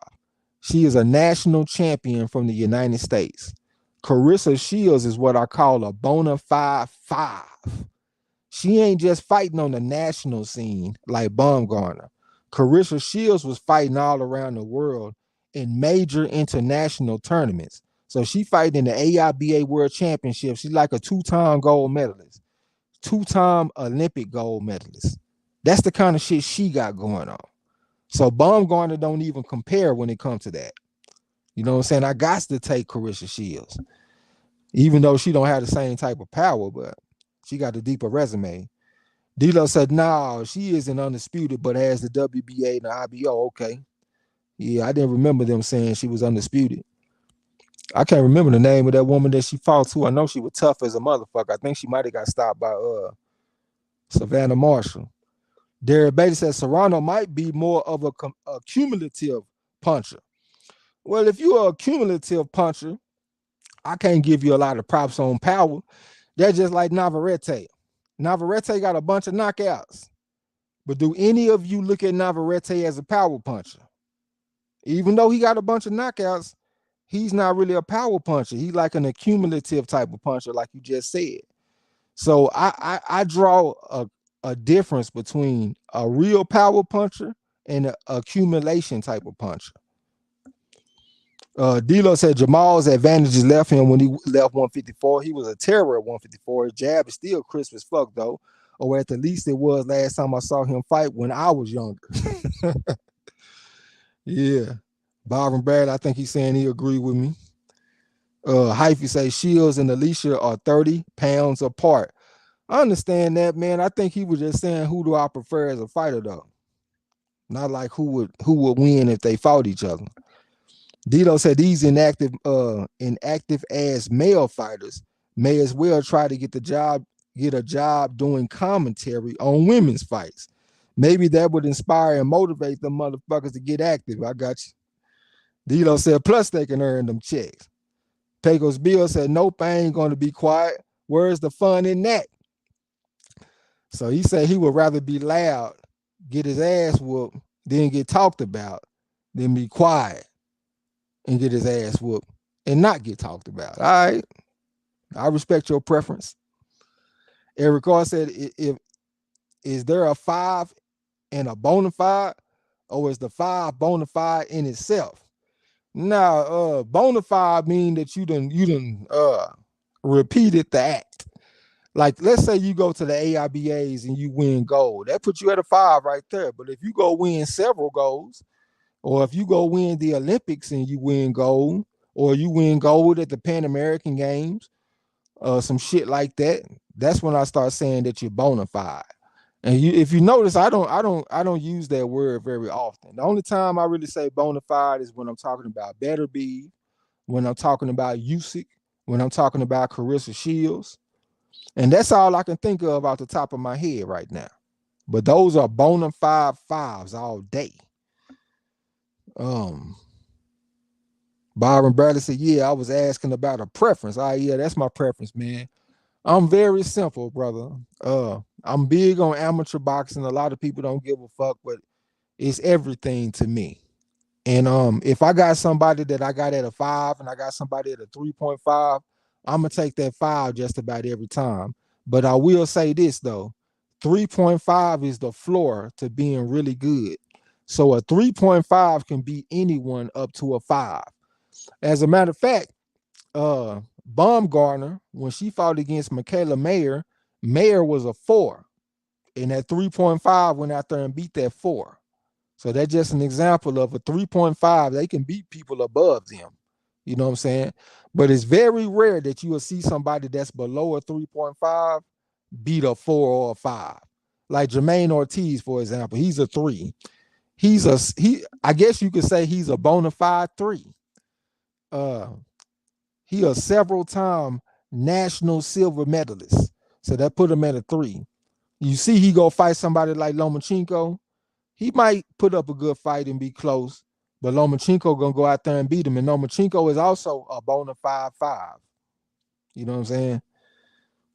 She is a national champion from the United States. Carissa Shields is what I call a bona fide 5. She ain't just fighting on the national scene like Baumgartner. Carissa Shields was fighting all around the world in major international tournaments. So she fighting in the AIBA World Championship. She's like a 2-time gold medalist, 2-time Olympic gold medalist. That's the kind of shit she got going on. So Baumgartner don't even compare when it comes to that. You know what I'm saying? I got to take Carissa Shields, even though she don't have the same type of power, but she got a deeper resume. D'Lo said, no, she isn't undisputed, but has the WBA and the IBO. Okay. Yeah, I didn't remember them saying she was undisputed. I can't remember the name of that woman that she fought to. I know she was tough as a motherfucker. I think she might have got stopped by Savannah Marshall. Derek Bailey says Serrano might be more of a cumulative puncher. Well, if you're a cumulative puncher, I can't give you a lot of props on power. They're just like Navarrete. Navarrete got a bunch of knockouts. But do any of you look at Navarrete as a power puncher? Even though he got a bunch of knockouts, he's not really a power puncher. He's like an accumulative type of puncher, like you just said. So I draw a difference between a real power puncher and an accumulation type of puncher. D'Lo said Jamal's advantages left him when he left 154. He was a terror at 154. His jab is still crisp as fuck, though. Or at the least it was last time I saw him fight when I was younger. Yeah. Byron Brad, I think he's saying he agreed with me. Hyphy say Shields and Alicia are 30 pounds apart. I understand that, man. I think he was just saying who do I prefer as a fighter, though. Not like who would win if they fought each other. Dito said these inactive as male fighters may as well try to get a job doing commentary on women's fights. Maybe that would inspire and motivate them motherfuckers to get active. I got you. Dito said, plus they can earn them checks. Pecos Bill said, nope, I ain't going to be quiet. Where's the fun in that? So he said he would rather be loud, get his ass whooped, then get talked about, than be quiet and get his ass whooped and not get talked about. All right. I respect your preference. Eric Carr said, is there a 5 and a bona fide, or is the 5 bona fide in itself? Now, bona fide mean that you done repeated the act. Like, let's say you go to the AIBAs and you win gold. That puts you at a 5 right there. But if you go win several golds, or if you go win the Olympics and you win gold, or you win gold at the Pan American Games, some shit like that, that's when I start saying that you're bona fide. And if you notice, I don't use that word very often. The only time I really say bona fide is when I'm talking about Better Be, when I'm talking about Usyk, when I'm talking about Carissa Shields, and that's all I can think of off the top of my head right now. But those are bona fide fives all day. Um, Byron Bradley said, "Yeah, I was asking about a preference. Yeah, that's my preference, man. I'm very simple, brother. I'm big on amateur boxing. A lot of people don't give a fuck, but it's everything to me. And if I got somebody that I got at a 5 and I got somebody at a 3.5, I'm gonna take that 5 just about every time. But I will say this though, 3.5 is the floor to being really good. So a 3.5 can beat anyone up to a 5. As a matter of fact, Baumgartner, when she fought against Michaela Mayer, Mayer was a 4. And that 3.5 went out there and beat that 4. So that's just an example of a 3.5. They can beat people above them. You know what I'm saying? But it's very rare that you will see somebody that's below a 3.5 beat a 4 or a 5. Like Jermaine Ortiz, for example, he's a 3. I guess you could say he's a bona fide 3. Uh he a several time national silver medalist. So that put him at a 3. You see he go fight somebody like Lomachenko, he might put up a good fight and be close, but Lomachenko gonna go out there and beat him. And Lomachenko is also a bona fide 5. You know what I'm saying?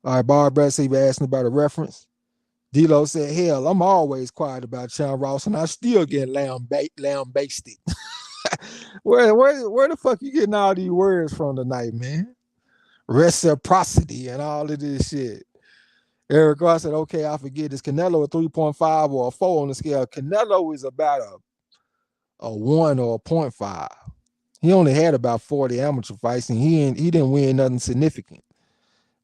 All right, Barbara said you asking about a reference. D-Lo said, hell, I'm always quiet about Sean Ross, and I still get lambasted. where the fuck you getting all these words from tonight, man? Reciprocity and all of this shit. Eric Ross said, okay, I forget. Is Canelo a 3.5 or a 4 on the scale? Canelo is about a 1 or a 0.5. He only had about 40 amateur fights, and he didn't win nothing significant.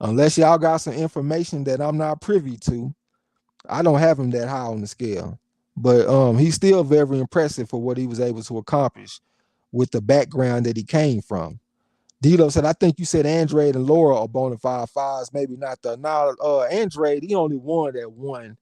Unless y'all got some information that I'm not privy to, I don't have him that high on the scale. But he's still very impressive for what he was able to accomplish with the background that he came from. Dito said, I think you said Andrade and Laura are bona fide 5s, maybe not the. Now, Andrade, he only won that one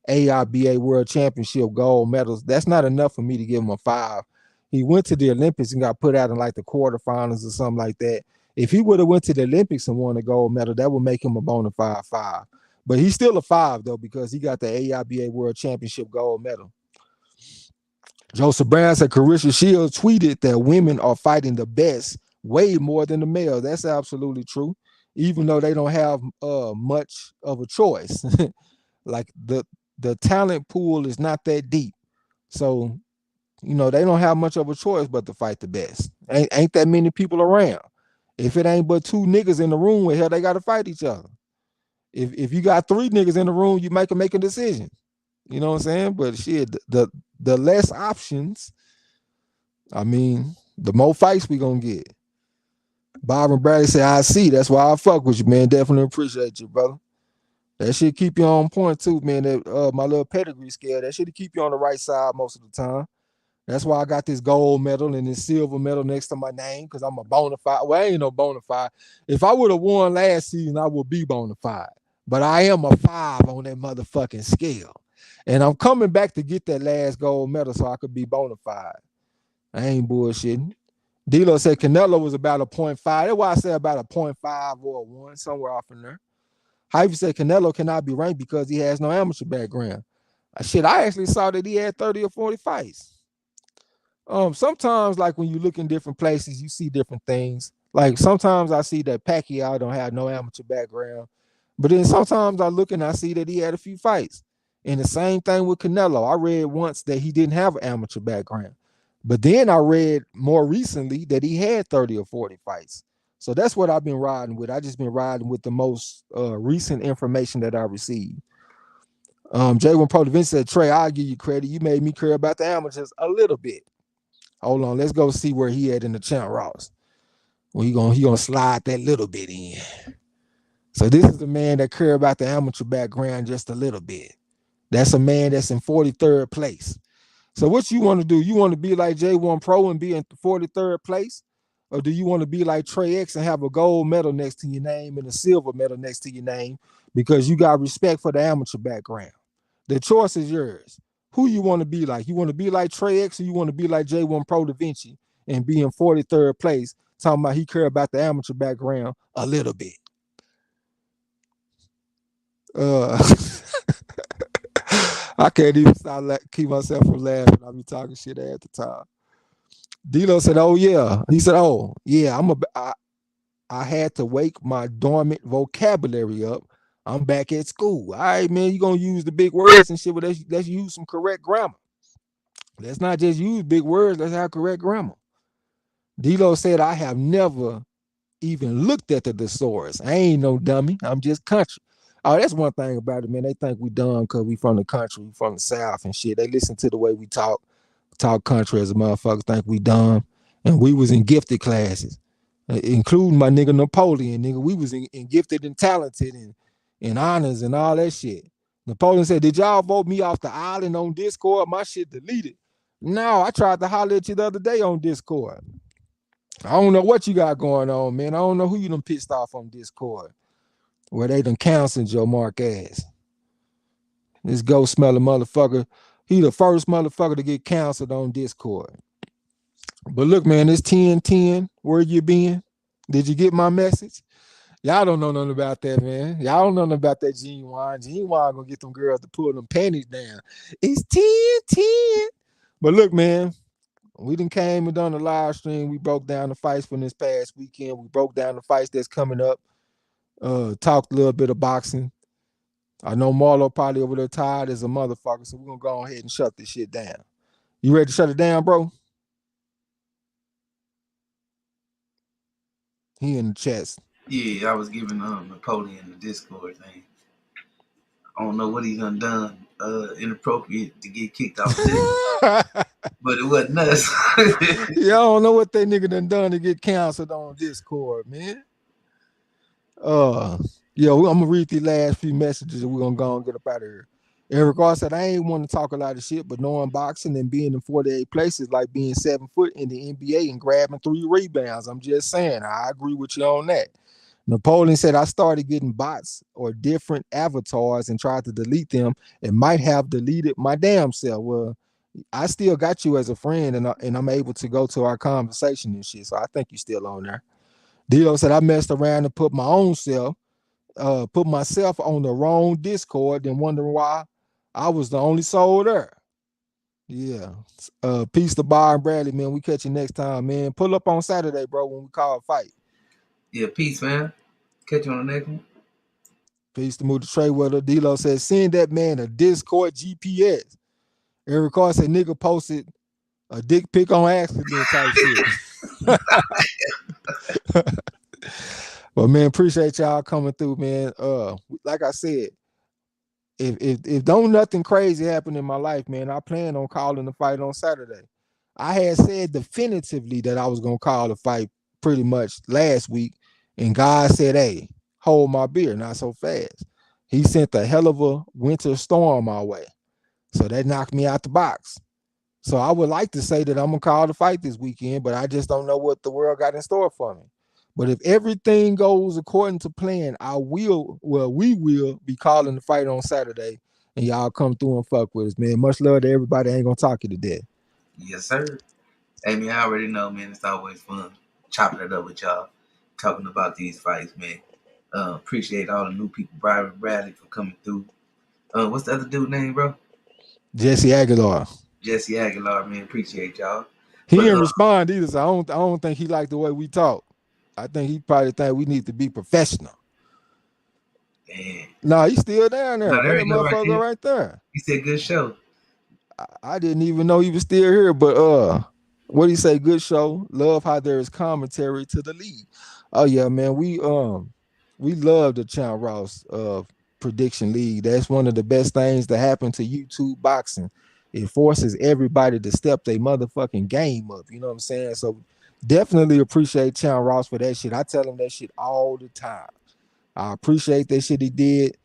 AIBA World Championship gold medals. That's not enough for me to give him a 5. He went to the Olympics and got put out in like the quarterfinals or something like that. If he would have went to the Olympics and won a gold medal, that would make him a bona fide 5. But he's still a 5 though, because he got the AIBA World Championship gold medal. Joseph Brown said Carissa Shields tweeted that women are fighting the best way more than the males. That's absolutely true. Even though they don't have much of a choice. Like the talent pool is not that deep. So, they don't have much of a choice but to fight the best. Ain't that many people around. If it ain't but 2 niggas in the room, well, hell, they got to fight each other. If you got 3 niggas in the room, you make a decision. You know what I'm saying? But shit, the less options, I mean, the more fights we gonna get. Byron Bradley said, I see. That's why I fuck with you, man. Definitely appreciate you, brother. That should keep you on point too, man. That my little pedigree scale, that should keep you on the right side most of the time. That's why I got this gold medal and this silver medal next to my name, because I'm a bona fide. Well, I ain't no bona fide. If I would have won last season, I would be bona fide. But I am a 5 on that motherfucking scale. And I'm coming back to get that last gold medal so I could be bona fide. I ain't bullshitting. D'Lo said Canelo was about a 0.5. That's why I say about a 0.5 or a 1, somewhere off in there. Hype said Canelo cannot be ranked because he has no amateur background. Shit, I actually saw that he had 30 or 40 fights. Sometimes, like when you look in different places, you see different things. Like sometimes I see that Pacquiao don't have no amateur background, but then sometimes I look and I see that he had a few fights. And the same thing with Canelo. I read once that he didn't have an amateur background, but then I read more recently that he had 30 or 40 fights. So that's what I've been riding with. I just been riding with the most recent information that I received. J1 Pro Vince said, Trey, I'll give you credit. You made me care about the amateurs a little bit. Hold on, let's go see where he at in the champ Ross. Well, he gonna slide that little bit in. So this is the man that care about the amateur background just a little bit. That's a man that's in 43rd place. So what you want to do? You want to be like J1 Pro and be in 43rd place? Or do you want to be like Trey X and have a gold medal next to your name and a silver medal next to your name because you got respect for the amateur background? The choice is yours. Who you want to be like? You want to be like Trey X, or you want to be like J1 Pro Da Vinci and be in 43rd place, talking about he care about the amateur background a little bit. Uh, I can't even keep myself from laughing. I be talking shit at the time. Dilo said, "Oh yeah." He said, "Oh yeah, I had to wake my dormant vocabulary up. I'm back at school. All right, man, you gonna use the big words and shit, but let's use some correct grammar. Let's not just use big words. Let's have correct grammar." Dilo said, "I have never even looked at the thesaurus. I ain't no dummy. I'm just country." Oh, that's one thing about it, man. They think we dumb because we from the country, we from the South and shit. They listen to the way we talk country as a motherfucker, think we dumb. And we was in gifted classes, including my nigga Napoleon, nigga. We was in gifted and talented and honors and all that shit. Napoleon said, "Did y'all vote me off the island on Discord? My shit deleted." No, I tried to holler at you the other day on Discord. I don't know what you got going on, man. I don't know who you done pissed off on Discord, where they done canceled your mark ass. This ghost smelling motherfucker, he the first motherfucker to get canceled on Discord. But look, man, it's 10-10. Where you been? Did you get my message? Y'all don't know nothing about that, man. Y'all don't know nothing about that Genuine. Genuine gonna get them girls to pull them panties down. It's 10-10. But look, man, we done came and done a live stream. We broke down the fights from this past weekend. We broke down the fights that's coming up. Talked a little bit of boxing. I know Marlo probably over there tired as a motherfucker, so we're gonna go ahead and shut this shit down. You ready to shut it down, bro? He in the chest. Yeah, I was giving Napoleon the Discord thing. I don't know what he done inappropriate to get kicked off this, but it wasn't us. Y'all don't know what that nigga done to get canceled on Discord, man. Yo, I'm gonna read the last few messages and we're gonna go and get up out of here. Eric R said, "I ain't want to talk a lot of shit, but knowing boxing and being in 48 places like being 7 foot in the NBA and grabbing 3 rebounds. I'm just saying, I agree with you on that." Napoleon said, "I started getting bots or different avatars and tried to delete them and might have deleted my damn self." Well, I still got you as a friend and I'm able to go to our conversation and shit. So I think you still on there. Dilo said, "I messed around and put my own self, put myself on the wrong Discord and wondering why I was the only soul there." Yeah. Peace to Bar and Bradley, man. We catch you next time, man. Pull up on Saturday, bro, when we call a fight. Yeah, peace, man. Catch you on the next one. Peace to Move the Trey Weather. Dilo said, "Send that man a Discord GPS." Eric Carr said, "Nigga posted a dick pic on accident type shit." Well, man, appreciate y'all coming through, man. Like I said, if don't nothing crazy happen in my life, man, I plan on calling the fight on Saturday. I had said definitively that I was gonna call the fight pretty much last week, and God said, "Hey, hold my beer, not so fast." He sent a hell of a winter storm my way, so that knocked me out the box. So I would like to say that I'm gonna call the fight this weekend, but I just don't know what the world got in store for me. But if everything goes according to plan, we will be calling the fight on Saturday, and y'all come through and fuck with us, man. Much love to everybody. I ain't gonna talk you to death. Yes, sir. Hey, man, I already know, man. It's always fun chopping it up with y'all, talking about these fights, man. Appreciate all the new people, Brian Bradley, for coming through. What's the other dude name, bro? Jesse Aguilar. Jesse Aguilar, man. Appreciate y'all. He But didn't respond either, so I don't think he liked the way we talk. I think he probably think we need to be professional. man, No, he's still down there. no, That there you go, right motherfucker there. right there. He said good show. I didn't even know he was still here, but what do you say? Good show. Love how there is commentary to the league. Oh yeah, man. We love the Champ Ross prediction league. That's one of the best things to happen to YouTube boxing. It forces everybody to step their motherfucking game up. You know what I'm saying? So definitely appreciate Champ Ross for that shit. I tell him that shit all the time. I appreciate that shit he did.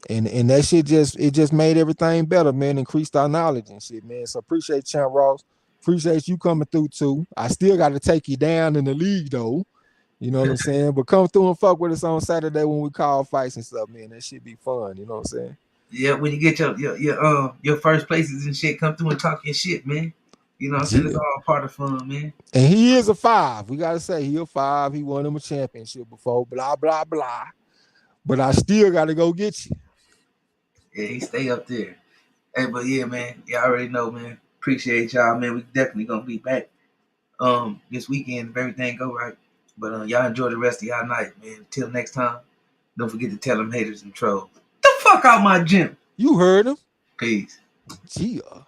And that shit just made everything better, man. Increased our knowledge and shit, man. So appreciate Champ Ross. Appreciate you coming through too. I still got to take you down in the league though. You know what I'm saying? But come through and fuck with us on Saturday when we call fights and stuff, man. That shit be fun. You know what I'm saying? Yeah, when you get your first places and shit, come through and talk your shit, man. You know what I'm saying? It's Yeah. all part of fun, man. And he is a 5. We gotta say he a 5. He won him a championship before. Blah blah blah. But I still gotta go get you. Yeah, he stay up there. Hey, but yeah, man. Yeah, I already know, man. Appreciate y'all, man. We definitely gonna be back this weekend if everything go right. But y'all enjoy the rest of y'all night, man. Until next time, don't forget to tell them haters and trolls. The fuck out my gym. You heard him. Peace. Gia.